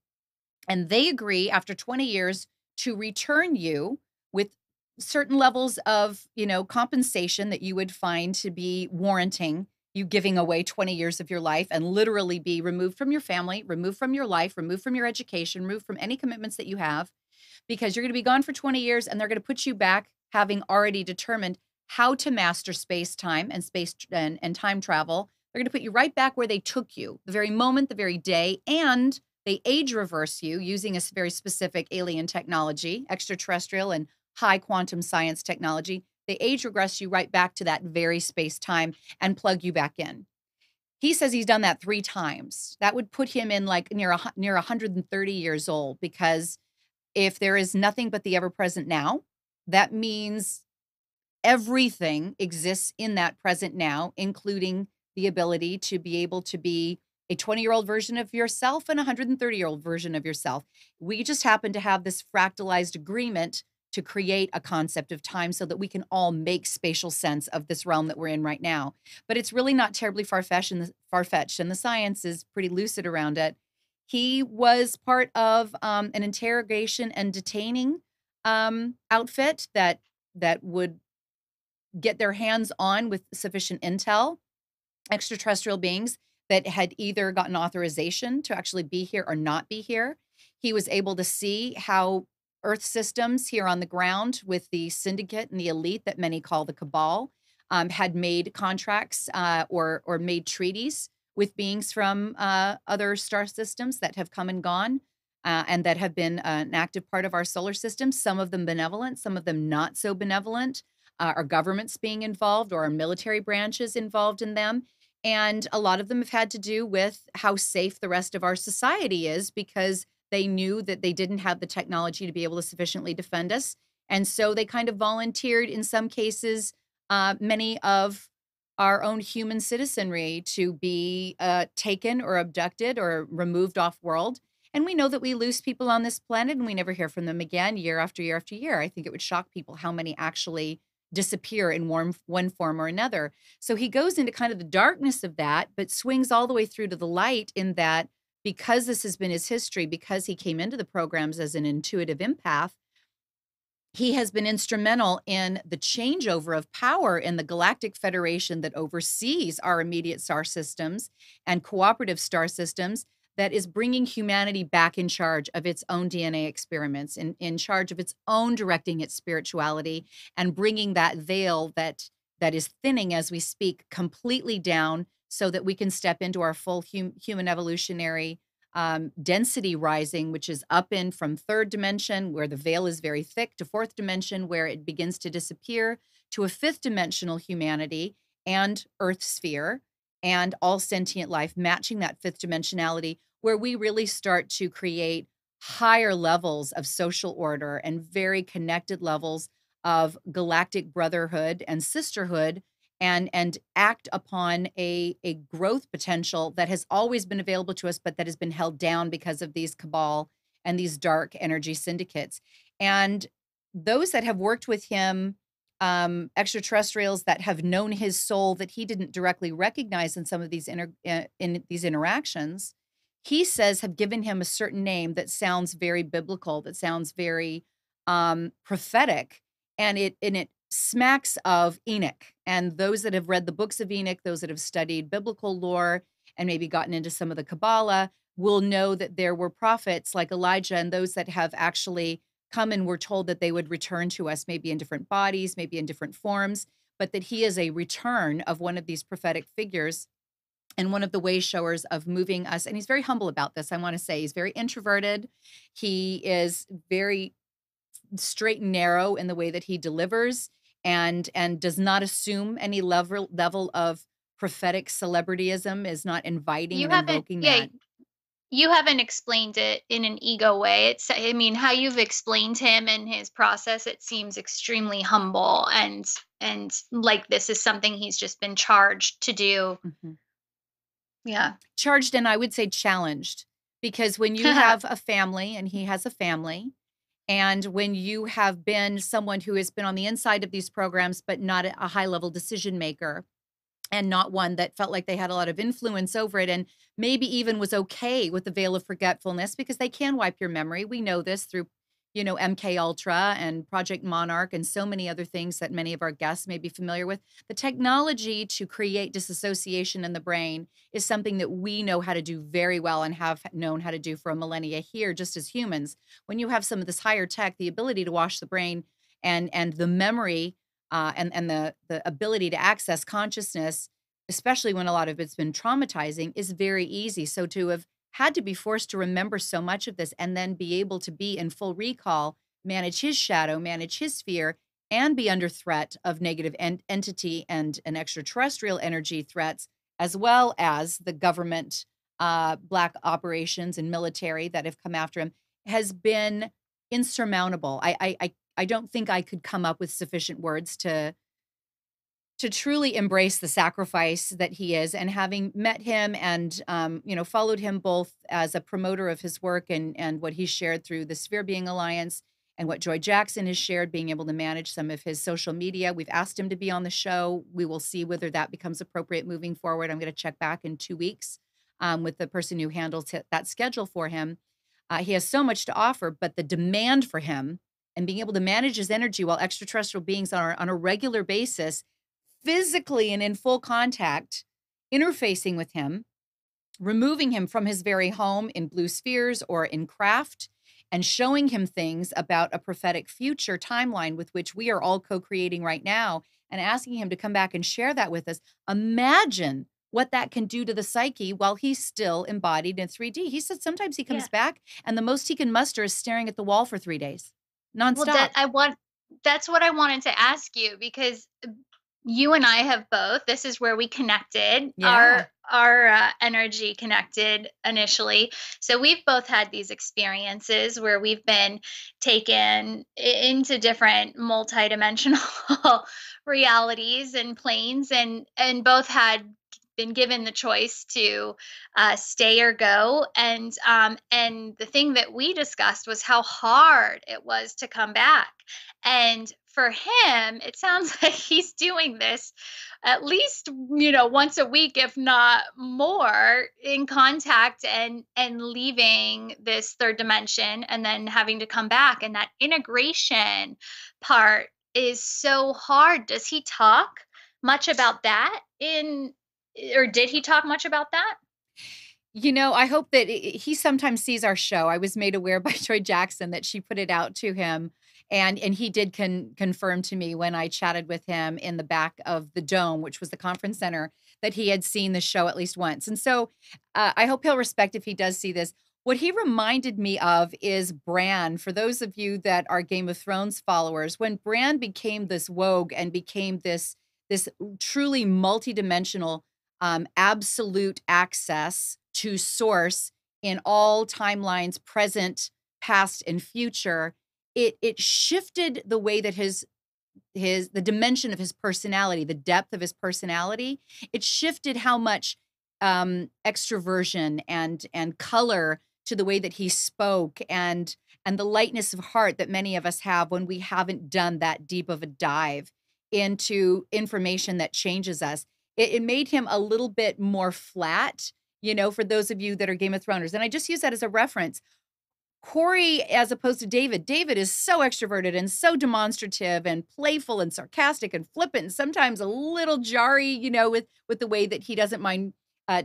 S1: And they agree after 20 years to return you with certain levels of, compensation that you would find to be warranting you giving away 20 years of your life and literally be removed from your family, removed from your life, removed from your education, removed from any commitments that you have, because you're going to be gone for 20 years and they're going to put you back having already determined how to master space time and and time travel. They're going to put you right back where they took you, the very moment, the very day, and they age reverse you using a very specific alien technology, extraterrestrial and high quantum science technology. They age regress you right back to that very space time and plug you back in. He says he's done that 3 times. That would put him in like near 130 years old, because if there is nothing but the ever present now, that means everything exists in that present now, including the ability to be able to be a 20-year-old version of yourself and a 130-year-old version of yourself. We just happen to have this fractalized agreement to create a concept of time so that we can all make spatial sense of this realm that we're in right now. But it's really not terribly far-fetched, and the science is pretty lucid around it. He was part of an interrogation and detaining outfit that would get their hands on with sufficient intel, extraterrestrial beings that had either gotten authorization to actually be here or not be here. He was able to see how Earth systems here on the ground with the syndicate and the elite that many call the cabal had made contracts or made treaties with beings from other star systems that have come and gone and that have been an active part of our solar system, some of them benevolent, some of them not so benevolent. Our governments being involved or our military branches involved in them. And a lot of them have had to do with how safe the rest of our society is, because they knew that they didn't have the technology to be able to sufficiently defend us. And so they kind of volunteered, in some cases, many of our own human citizenry to be taken or abducted or removed off world. And we know that we lose people on this planet and we never hear from them again year after year after year. I think it would shock people how many actually disappear in one form or another. So he goes into kind of the darkness of that, but swings all the way through to the light, in that because this has been his history, because he came into the programs as an intuitive empath, he has been instrumental in the changeover of power in the Galactic Federation that oversees our immediate star systems and cooperative star systems, that is bringing humanity back in charge of its own DNA experiments, in charge of its own directing its spirituality, and bringing that veil that is thinning as we speak completely down, so that we can step into our full human evolutionary density rising, which is up in from third dimension, where the veil is very thick, to fourth dimension, where it begins to disappear, to a fifth dimensional humanity and earth sphere and all sentient life matching that fifth dimensionality, where we really start to create higher levels of social order and very connected levels of galactic brotherhood and sisterhood, and act upon a growth potential that has always been available to us, but that has been held down because of these cabal and these dark energy syndicates. And those that have worked with him, extraterrestrials that have known his soul that he didn't directly recognize in some of these in these interactions, he says have given him a certain name that sounds very biblical, that sounds very prophetic, and it smacks of Enoch. And those that have read the books of Enoch, those that have studied biblical lore and maybe gotten into some of the Kabbalah, will know that there were prophets like Elijah and those that have actually come and were told that they would return to us, maybe in different bodies, maybe in different forms, but that he is a return of one of these prophetic figures and one of the way showers of moving us. And he's very humble about this. I want to say he's very introverted. He is very straight and narrow in the way that he delivers, and does not assume any level of prophetic celebrityism, is not inviting
S2: You
S1: and
S2: haven't
S1: invoking
S2: yeah,
S1: that.
S2: You haven't explained it in an ego way. I mean, how you've explained him and his process, it seems extremely humble and like this is something he's just been charged to do.
S1: Mhm.
S2: Yeah.
S1: Charged, and I would say challenged, because when you have a family and he has a family, and when you have been someone who has been on the inside of these programs, but not a high level decision maker, and not one that felt like they had a lot of influence over it, and maybe even was okay with the veil of forgetfulness, because they can wipe your memory. We know this through, MK Ultra and Project Monarch and so many other things that many of our guests may be familiar with. The technology to create disassociation in the brain is something that we know how to do very well and have known how to do for a millennia here, just as humans. When you have some of this higher tech, the ability to wash the brain and the memory, and the ability to access consciousness, especially when a lot of it's been traumatizing, is very easy. So to have had to be forced to remember so much of this and then be able to be in full recall, manage his shadow, manage his fear, and be under threat of negative entity and an extraterrestrial energy threats, as well as the government, black operations and military that have come after him, has been insurmountable. I don't think I could come up with sufficient words to truly embrace the sacrifice that he is. And having met him and, followed him both as a promoter of his work and what he shared through the Sphere Being Alliance, and what Joy Jackson has shared, being able to manage some of his social media. We've asked him to be on the show. We will see whether that becomes appropriate moving forward. I'm going to check back in 2 weeks, with the person who handles that schedule for him. He has so much to offer, but the demand for him and being able to manage his energy while extraterrestrial beings are on a regular basis, physically and in full contact, interfacing with him, removing him from his very home in blue spheres or in craft, and showing him things about a prophetic future timeline with which we are all co-creating right now, and asking him to come back and share that with us. Imagine what that can do to the psyche while he's still embodied in 3D. He said sometimes he
S2: Yeah.
S1: comes back and the most he can muster is staring at the wall for 3 days,
S2: Well,
S1: nonstop.
S2: that's what I wanted to ask you because you and I have both. This is where we connected.
S1: Yeah.
S2: Our energy connected initially. So we've both had these experiences where we've been taken into different multidimensional realities and planes, and both had been given the choice to stay or go. And the thing that we discussed was how hard it was to come back. And for him, it sounds like he's doing this at least, once a week, if not more, in contact and leaving this third dimension and then having to come back. And that integration part is so hard. Does he talk much about that in or did he talk much about that?
S1: I hope that he sometimes sees our show. I was made aware by Joy Jackson that she put it out to him, and he did confirm to me when I chatted with him in the back of the Dome, which was the conference center, that he had seen the show at least once. And so, I hope he'll respect if he does see this. What he reminded me of is Bran. For those of you that are Game of Thrones followers, when Bran became this wogue and became this truly multidimensional, absolute access to source in all timelines, present, past, and future, it shifted the way that the dimension of his personality, the depth of his personality. It shifted how much extroversion and color to the way that he spoke, and the lightness of heart that many of us have when we haven't done that deep of a dive into information that changes us. It made him a little bit more flat, for those of you that are Game of Throners. And I just use that as a reference. Corey, as opposed to David, David is so extroverted and so demonstrative and playful and sarcastic and flippant, and sometimes a little jarry, with the way that he doesn't mind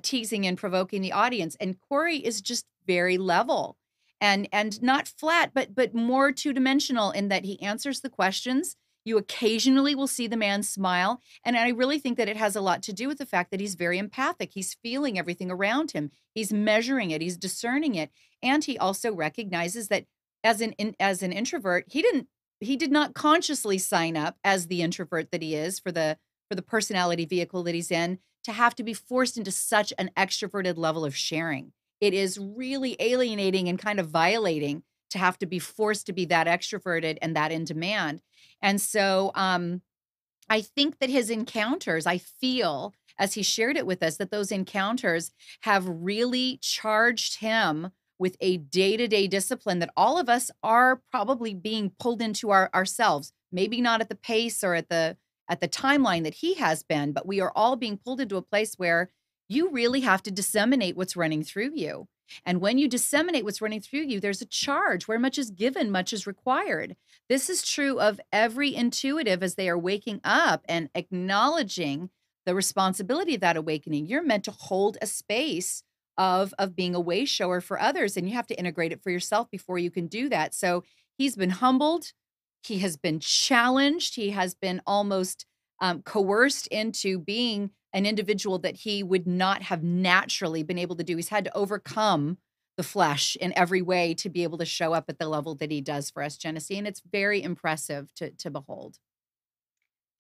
S1: teasing and provoking the audience. And Corey is just very level and not flat, but more two-dimensional in that he answers the questions. You occasionally will see the man smile, and I really think that it has a lot to do with the fact that he's very empathic. He's feeling everything around him. He's measuring it. He's discerning it. And he also recognizes that as an introvert, he did not consciously sign up as the introvert that he is for the personality vehicle that he's in, to have to be forced into such an extroverted level of sharing. it is really alienating and kind of violating to have to be forced to be that extroverted and that in demand. And so, I think that his encounters, I feel, as he shared it with us, that those encounters have really charged him with a day-to-day discipline that all of us are probably being pulled into ourselves. Maybe not at the pace or at the timeline that he has been, but we are all being pulled into a place where you really have to disseminate what's running through you. And when you disseminate what's running through you, there's a charge. Where much is given, much is required. This is true of every intuitive as they are waking up and acknowledging the responsibility of that awakening. You're meant to hold a space of being a way shower for others, and you have to integrate it for yourself before you can do that. So he's been humbled, he has been challenged, he has been almost coerced into being an individual that he would not have naturally been able to do. He's had to overcome the flesh in every way to be able to show up at the level that he does for us, Genesee. And it's very impressive to behold.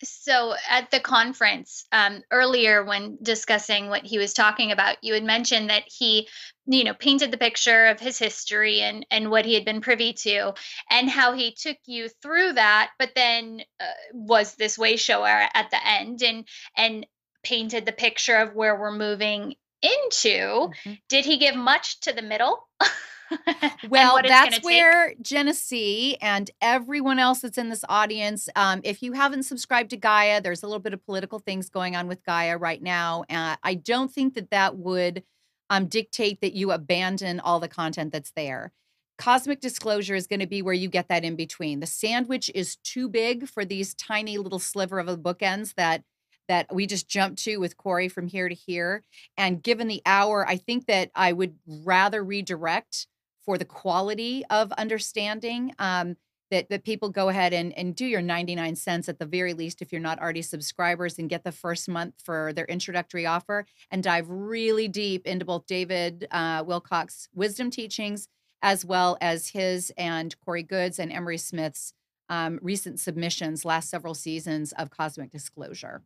S2: So at the conference earlier, when discussing what he was talking about, you had mentioned that he, painted the picture of his history and what he had been privy to, and how he took you through that, but then was this way shower at the end, and painted the picture of where we're moving into.
S1: Mhm.
S2: Did he give much to the middle and
S1: Well,
S2: what it's going
S1: that's
S2: to take?
S1: where Genesee and everyone else that's in this audience, if you haven't subscribed to Gaia, there's a little bit of political things going on with Gaia right now. I don't think that that would dictate that you abandon all the content that's there. Cosmic disclosure is going to be where you get that in between. The sandwich is too big for these tiny little sliver of the bookends that we just jumped to with Corey from here to here. And given the hour, I think that I would rather redirect for the quality of understanding, that people go ahead and do your 99 cents at the very least if you're not already subscribers, and get the first month for their introductory offer and dive really deep into both David Wilcock's wisdom teachings as well as his and Corey Good's and Emery Smith's recent submissions last several seasons of Cosmic Disclosure.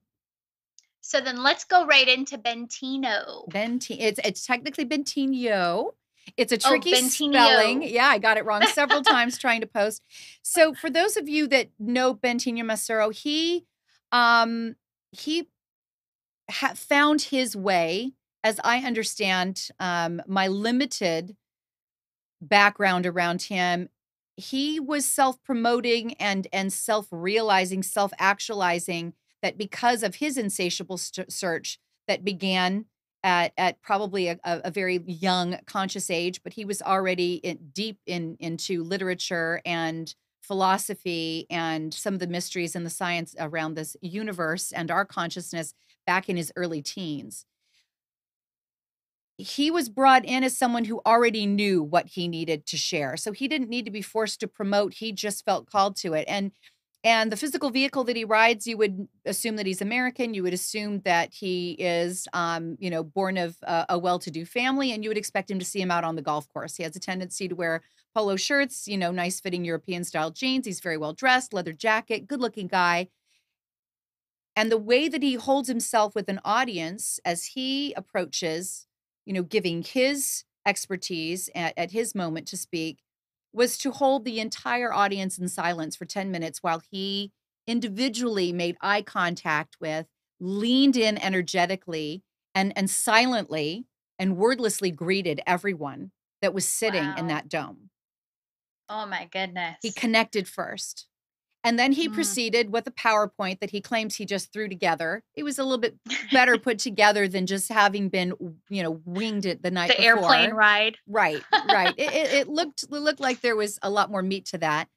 S2: So then let's go right into Bentino.
S1: It's technically Bentinho. It's a
S2: Oh,
S1: tricky spelling.
S2: Bentinho.
S1: Yeah, I got it wrong several times trying to post. So for those of you that know Bentinho Massaro, he found his way, as I understand my limited background around him. He was self-promoting and self-realizing, self-actualizing, that because of his insatiable search that began at probably a very young conscious age, but he was already deep into literature and philosophy and some of the mysteries and the science around this universe and our consciousness back in his early teens. He was brought in as someone who already knew what he needed to share. So he didn't need to be forced to promote. He just felt called to it. And the physical vehicle that he rides, you would assume that he's American. You would assume that he is, born of a well-to-do family, and you would expect him to see him out on the golf course. He has a tendency to wear polo shirts, nice fitting European style jeans. He's very well dressed, leather jacket, good looking guy. And the way that he holds himself with an audience as he approaches, giving his expertise at his moment to speak, was to hold the entire audience in silence for 10 minutes while he individually made eye contact with, leaned in energetically, and silently and wordlessly greeted everyone that was sitting in
S2: Wow.
S1: that dome.
S2: Oh my
S1: He
S2: goodness.
S1: connected first. And then he
S2: Mm.
S1: proceeded with a PowerPoint that he claims he just threw together. It was a little bit better put together than just having been, winged it the night
S2: The airplane
S1: before.
S2: ride.
S1: Right, right. It looked like there was a lot more meat to that.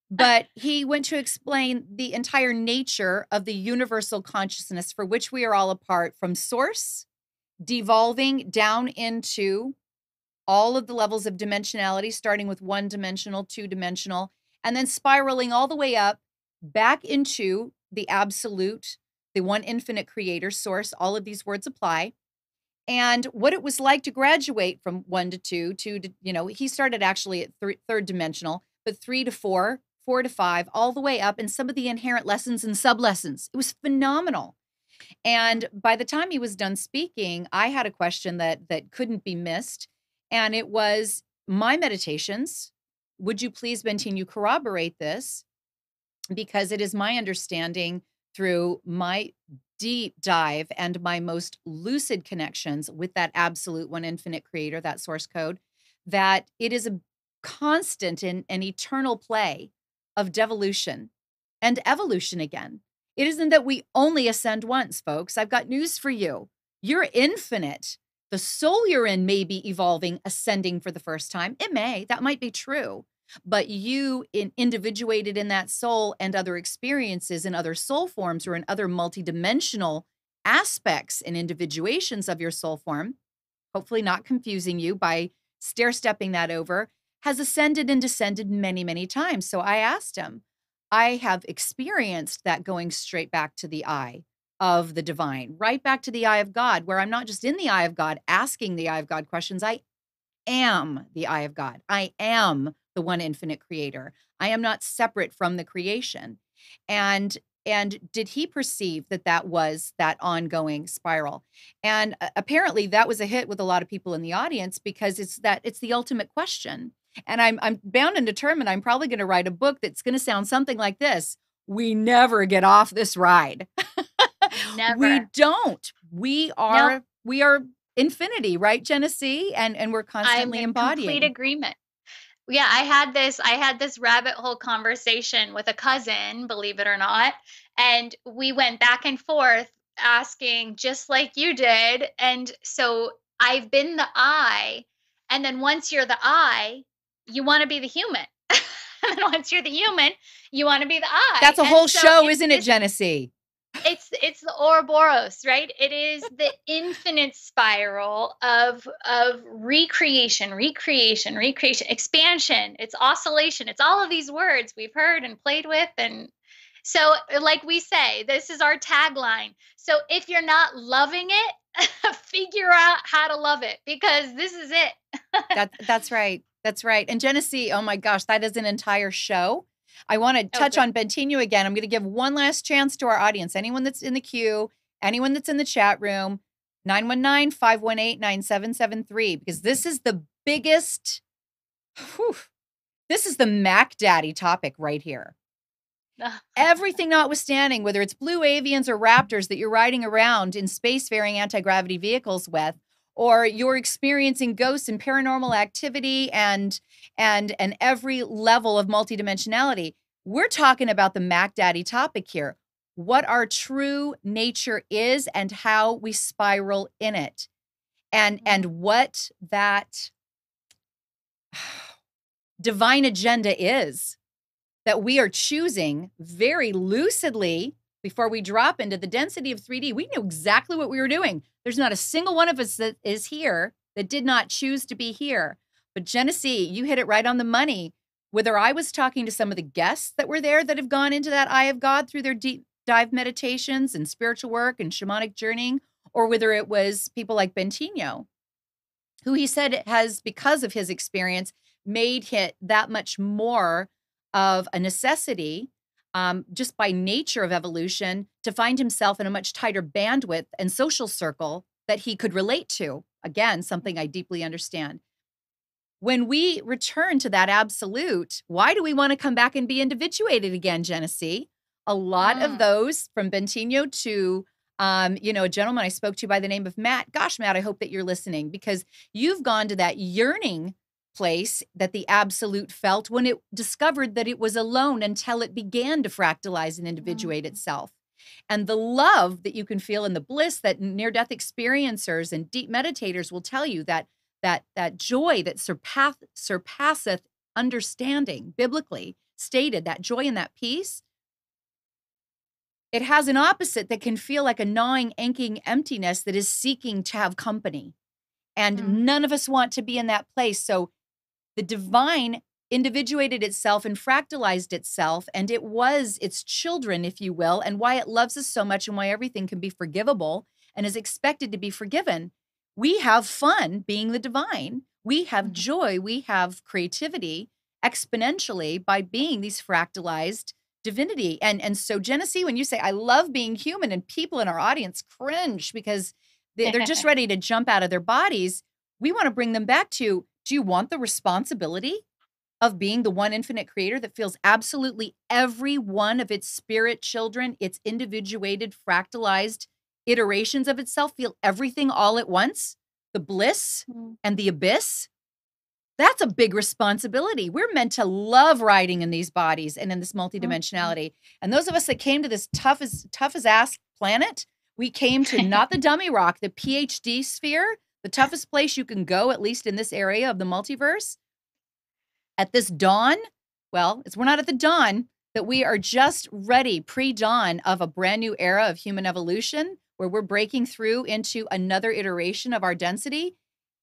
S1: But he went to explain the entire nature of the universal consciousness for which we are all a part, from source, devolving down into all of the levels of dimensionality, starting with one-dimensional, two-dimensional, and then spiraling all the way up back into the absolute, the one infinite creator source. All of these words apply. And what it was like to graduate from one to two, two to, he started actually at third dimensional, but three to four, four to five, all the way up, and some of the inherent lessons and sub lessons. It was phenomenal. And by the time he was done speaking, I had a question that couldn't be missed. And it was my meditations. Would you please, Bentin, corroborate this? Because it is my understanding through my deep dive and my most lucid connections with that absolute one infinite creator, that source code, that it is a constant and an eternal play of devolution and evolution again. It isn't that we only ascend once, folks. I've got news for you. You're infinite. The soul you're in may be evolving, ascending for the first time. It may, that might be true. But you individuated in that soul and other experiences in other soul forms or in other multidimensional aspects and individuations of your soul form, hopefully not confusing you by stair-stepping that over, has ascended and descended many, many times. So I asked him, I have experienced that going straight back to the eye of the divine, right back to the eye of God, where I'm not just in the eye of God asking the eye of God questions. I am the eye of God. I am the one infinite creator. I am not separate from the creation. And did he perceive that that was that ongoing spiral? And apparently that was a hit with a lot of people in the audience, because it's the ultimate question. And I'm bound and determined I'm probably going to write a book that's going to sound something like this. We never get off this ride. We
S2: Never.
S1: don't.
S2: No,
S1: We are infinity, right, Genesee? And we're
S2: I'm
S1: constantly
S2: in complete
S1: embodying.
S2: agreement. Yeah, I had this rabbit hole conversation with a cousin, believe it or not, and we went back and forth asking just like you did. And so I've been the I, and then once you're the I, you want to be the human. And then once you're the human, you want to be the I.
S1: That's a
S2: And
S1: whole
S2: so
S1: show,
S2: it's
S1: isn't it,
S2: this
S1: Genesee?
S2: it's the Ouroboros, right? It is the infinite spiral of recreation, expansion. It's oscillation. It's all of these words we've heard and played with. And so, like we say, this is our tagline. So if you're not loving it, figure out how to love it, because this is it.
S1: That's right. That's right. And Genesee, oh my gosh, that is an entire show. I want to
S2: Oh,
S1: touch
S2: good.
S1: on Bentinho again. I'm going to give one last chance to our audience. Anyone that's in the queue, anyone that's in the chat room, 919-518-9773, because this is the biggest, whew, this is the Mac Daddy topic right here. Everything notwithstanding, whether it's blue avians or raptors that you're riding around in spacefaring anti-gravity vehicles with, or you're experiencing ghosts and paranormal activity and every level of multidimensionality, we're talking about the Mac Daddy topic here. What our true nature is and how we spiral in it. And what that divine agenda is that we are choosing very lucidly before we drop into the density of 3D. We knew exactly what we were doing. There's not a single one of us that is here that did not choose to be here. But Genesee, you hit it right on the money. Whether I was talking to some of the guests that were there that have gone into that eye of God through their deep dive meditations and spiritual work and shamanic journeying, or whether it was people like Bentinho, who he said has, because of his experience, made it that much more of a necessity, just by nature of evolution, to find himself in a much tighter bandwidth and social circle that he could relate to. Again, something I deeply understand. When we return to that absolute, why do we want to come back and be individuated again, Genesee? A lot of
S2: Mm.
S1: those, from Bentinho to a gentleman I spoke to by the name of Matt. Gosh, Matt, I hope that you're listening, because you've gone to that yearning place that the absolute felt when it discovered that it was alone until it began to fractalize and individuate
S2: Mm.
S1: itself. And the love that you can feel and the bliss that near-death experiencers and deep meditators will tell you, that joy that surpasseth understanding, biblically stated, that joy and that peace, it has an opposite that can feel like a gnawing, aching emptiness that is seeking to have company. And
S2: Mm.
S1: none of us want to be in that place. So the divine individuated itself and fractalized itself, and it was its children, if you will, and why it loves us so much and why everything can be forgivable and is expected to be forgiven. We have fun being the divine. We have
S2: Mhm.
S1: joy. We have creativity exponentially by being these fractalized divinity. And so, Genesee, when you say, I love being human, and people in our audience cringe because they're just ready to jump out of their bodies, We want to bring them back to, do you want the responsibility of being the one infinite creator that feels absolutely every one of its spirit children, its individuated, fractalized iterations of itself, feel everything all at once? The bliss
S2: Mm.
S1: and the abyss? That's a big responsibility. We're meant to love riding in these bodies and in this
S2: Mhm.
S1: multidimensionality. And those of us that came to this tough as ass planet, we came to not the dummy rock, the PhD sphere, the toughest place you can go, at least in this area of the multiverse. At this dawn, well, we're not at the dawn, that we are just ready, pre-dawn of a brand new era of human evolution, where we're breaking through into another iteration of our density.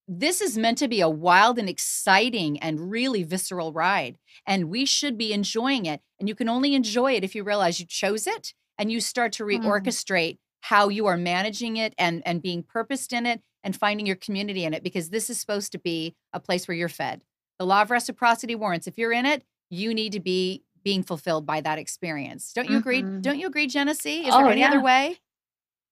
S1: This is meant to be a wild and exciting and really visceral ride, and we should be enjoying it. And you can only enjoy it if you realize you chose it and you start to
S2: Mm.
S1: reorchestrate how you are managing it and being purposed in it and finding your community in it, because this is supposed to be a place where you're fed. The law of reciprocity warrants, if you're in it, you need to be being fulfilled by that experience. Don't you agree?
S2: Mhm.
S1: Don't you agree, Genesee? Is there
S2: Oh,
S1: any other
S2: yeah.
S1: way?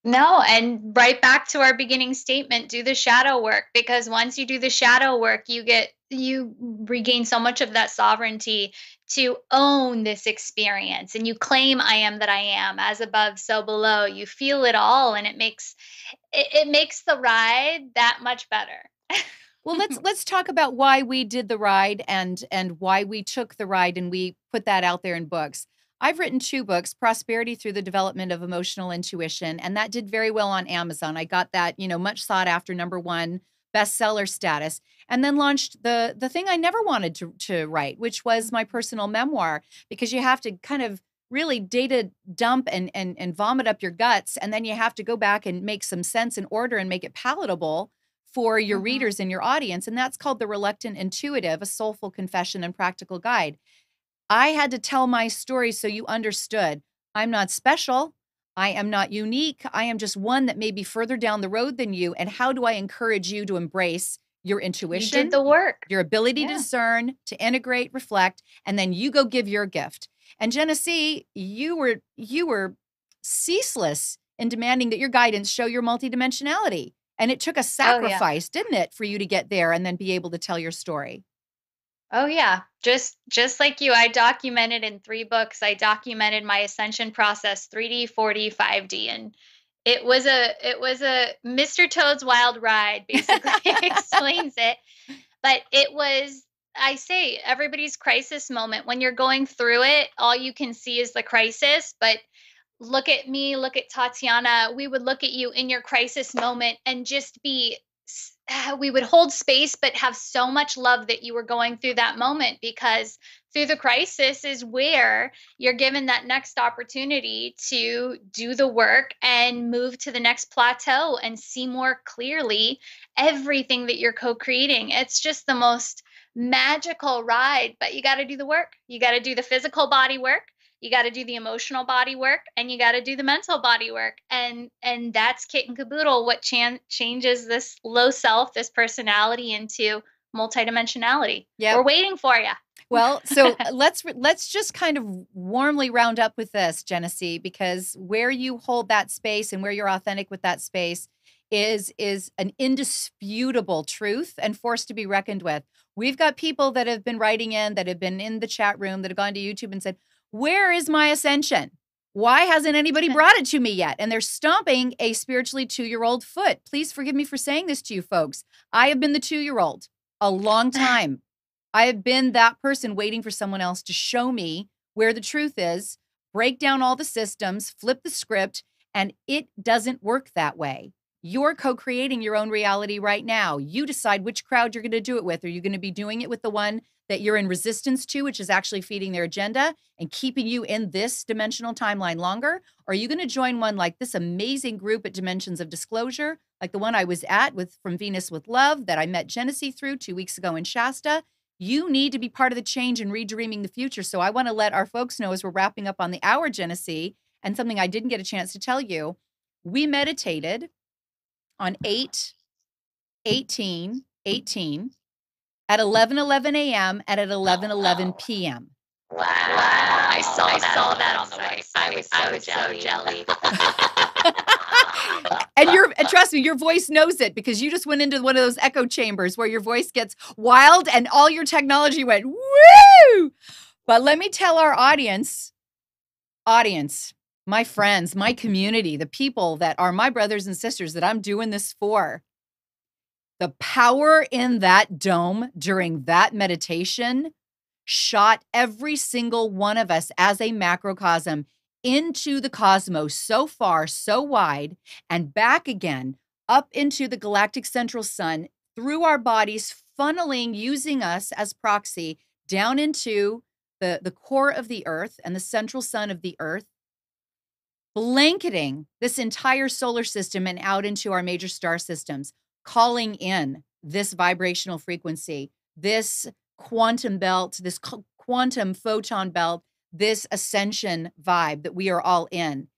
S2: No, and right back to our beginning statement, do the shadow work, because once you do the shadow work, you regain so much of that sovereignty to own this experience, and you claim I am that I am, as above so below. You feel it all, and it makes the ride that much better.
S1: Well, let's talk about why we did the ride and why we took the ride and we put that out there in books. I've written 2 books, Prosperity Through the Development of Emotional Intuition, and that did very well on Amazon. I got that, much sought after #1 bestseller status, and then launched the thing I never wanted to write, which was my personal memoir, because you have to kind of really data dump and vomit up your guts, and then you have to go back and make some sense and order and make it palatable for your
S2: Mhm.
S1: readers and your audience. And that's called The Reluctant Intuitive, a soulful confession and practical guide. I had to tell my story so you understood I'm not special. I am not unique. I am just one that may be further down the road than you. And how do I encourage you to embrace your
S2: You did
S1: intuition,
S2: the work.
S1: your ability to
S2: Yeah.
S1: discern, to integrate, reflect, and then you go give your gift. And Genesee, you were ceaseless in demanding that your guidance show your multidimensionality. And it took a
S2: Oh, yeah.
S1: sacrifice, didn't it, for you to get there and then be able to tell your story?
S2: Oh, yeah. Just like you, I documented in 3 books. I documented my ascension process, 3D, 4D, 5D, and it was a Mr. Toad's Wild Ride, basically explains it. But it was, I say, everybody's crisis moment. When you're going through it, all you can see is the crisis, but look at me, look at Tatiana. We would look at you in your crisis moment and just we would hold space, but have so much love that you were going through that moment, because through the crisis is where you're given that next opportunity to do the work and move to the next plateau and see more clearly everything that you're co creating. It's just the most magical ride, but you got to do the work. You got to do the physical body work, you got to do the emotional body work, and you got to do the mental body work, and that's kit and caboodle what changes this low self, this personality, into multidimensionality.
S1: Yep.
S2: We're waiting for you.
S1: Well, so let's just kind of warmly round up with this, Genesee, because where you hold that space and where you're authentic with that space is an indisputable truth and force to be reckoned with. We've got people that have been writing in, that have been in the chat room, that have gone to YouTube and said, "Where is my ascension? Why hasn't anybody brought it to me yet?" And they're stomping a spiritually 2-year-old foot. Please forgive me for saying this to you folks. I have been the 2-year-old a long time. I have been that person waiting for someone else to show me where the truth is, break down all the systems, flip the script, and it doesn't work that way. You're co-creating your own reality right now. You decide which crowd you're going to do it with. Are you going to be doing it with the one that you're in resistance to, which is actually feeding their agenda and keeping you in this dimensional timeline longer? Or are you going to join one like this amazing group at Dimensions of Disclosure, like the one I was at with From Venus with Love that I met Genesee through 2 weeks ago in Shasta? You need to be part of the change and redreaming the future. So I want to let our folks know as we're wrapping up on the hour, Genesee, and something I didn't get a chance to tell you. We meditated on 8/18/18 at 11:11 a.m. and at 11:11 p.m.
S2: Wow. I saw that on the website. I was so jelly.
S1: And trust me, your voice knows it because you just went into one of those echo chambers where your voice gets wild and all your technology went, woo! But let me tell our audience, my friends, my community, the people that are my brothers and sisters that I'm doing this for, the power in that dome during that meditation shot every single one of us as a macrocosm into the cosmos so far, so wide, and back again up into the galactic central sun through our bodies, funneling, using us as proxy down into the core of the earth and the central sun of the earth, blanketing this entire solar system and out into our major star systems, calling in this vibrational frequency, this quantum belt, this quantum photon belt, this ascension vibe that we are all in.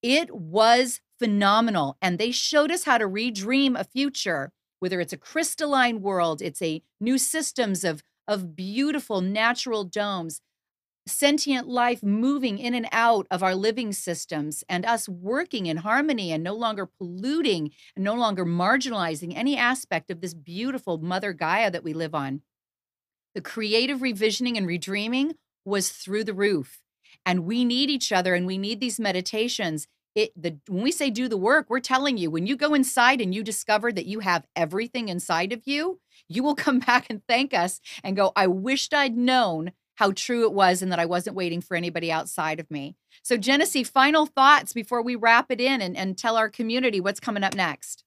S1: It was phenomenal. And they showed us how to redream a future, whether it's a crystalline world, it's a new systems of beautiful natural domes, sentient life moving in and out of our living systems, and us working in harmony and no longer polluting and no longer marginalizing any aspect of this beautiful Mother Gaia that we live on. The creative revisioning and redreaming was through the roof. And we need each other and we need these meditations. When we say do the work, we're telling you, when you go inside and you discover that you have everything inside of you, you will come back and thank us and go, I wished I'd known how true it was and that I wasn't waiting for anybody outside of me. So Genesee, final thoughts before we wrap it in and tell our community what's coming up next.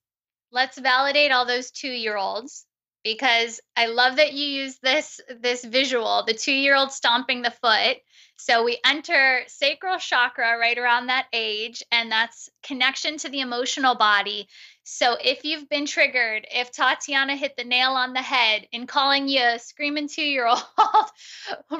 S2: Let's validate all those 2-year-olds, because I love that you use this visual, the 2-year-old stomping the foot. So we enter sacral chakra right around that age, and that's connection to the emotional body. So if you've been triggered, if Tatiana hit the nail on the head in calling you a screaming 2-year-old,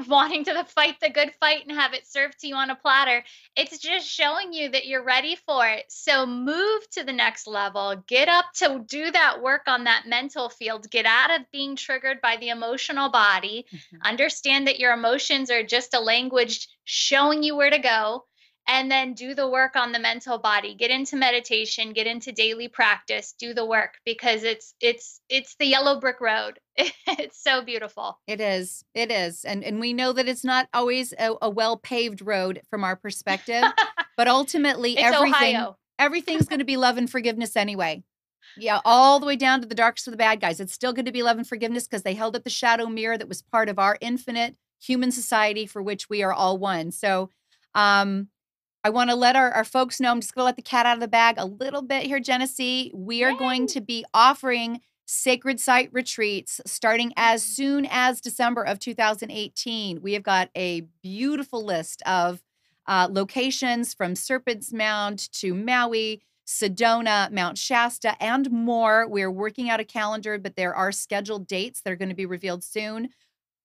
S2: wanting to fight the good fight and have it served to you on a platter, it's just showing you that you're ready for it. So move to the next level, get up to do that work on that mental field, get out of being triggered by the emotional body, understand that your emotions are just a language showing you where to go, and then do the work on the mental body. Get into meditation, get into daily practice, do the work, because it's the yellow brick road. It's so beautiful.
S1: It is. And we know that it's not always a well-paved road from our perspective, but ultimately everything's going to be love and forgiveness anyway. Yeah, all the way down to the darkest of the bad guys. It's still going to be love and forgiveness because they held up the shadow mirror that was part of our infinite human society for which we are all one. So, I want to let our folks know, I'm just going to let the cat out of the bag a little bit here, Genesee. We are going to be offering sacred site retreats starting as soon as December of 2018. We have got a beautiful list of locations from Serpent's Mound to Maui, Sedona, Mount Shasta, and more. We're working out a calendar, but there are scheduled dates that are going to be revealed soon.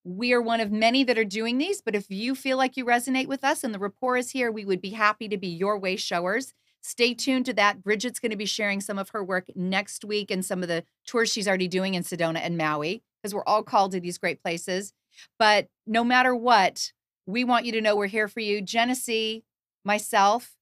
S1: We are one of many that are doing these, but if you feel like you resonate with us and the rapport is here, we would be happy to be your way showers. Stay tuned to that. Bridget's going to be sharing some of her work next week and some of the tours she's already doing in Sedona and Maui, because we're all called to these great places. But no matter what, we want you to know we're here for you. Genesee, myself,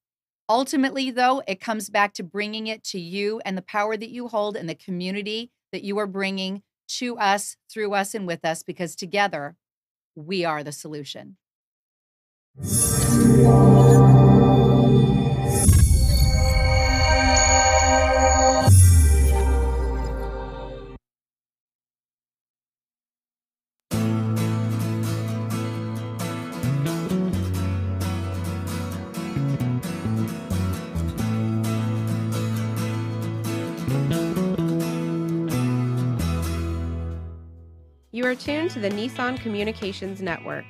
S1: ultimately, though, it comes back to bringing it to you and the power that you hold and the community that you are bringing to us, through us, and with us, because together we are the solution.
S3: You are tuned to the Nissan Communications Network.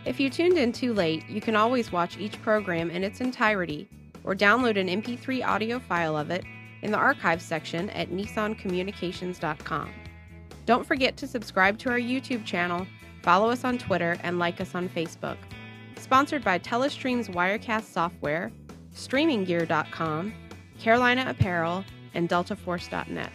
S3: If you tuned in too late, you can always watch each program in its entirety or download an MP3 audio file of it in the archives section at nissancommunications.com. Don't forget to subscribe to our YouTube channel, follow us on Twitter, and like us on Facebook. Sponsored by Telestream's Wirecast software, StreamingGear.com, Carolina Apparel, and DeltaForce.net.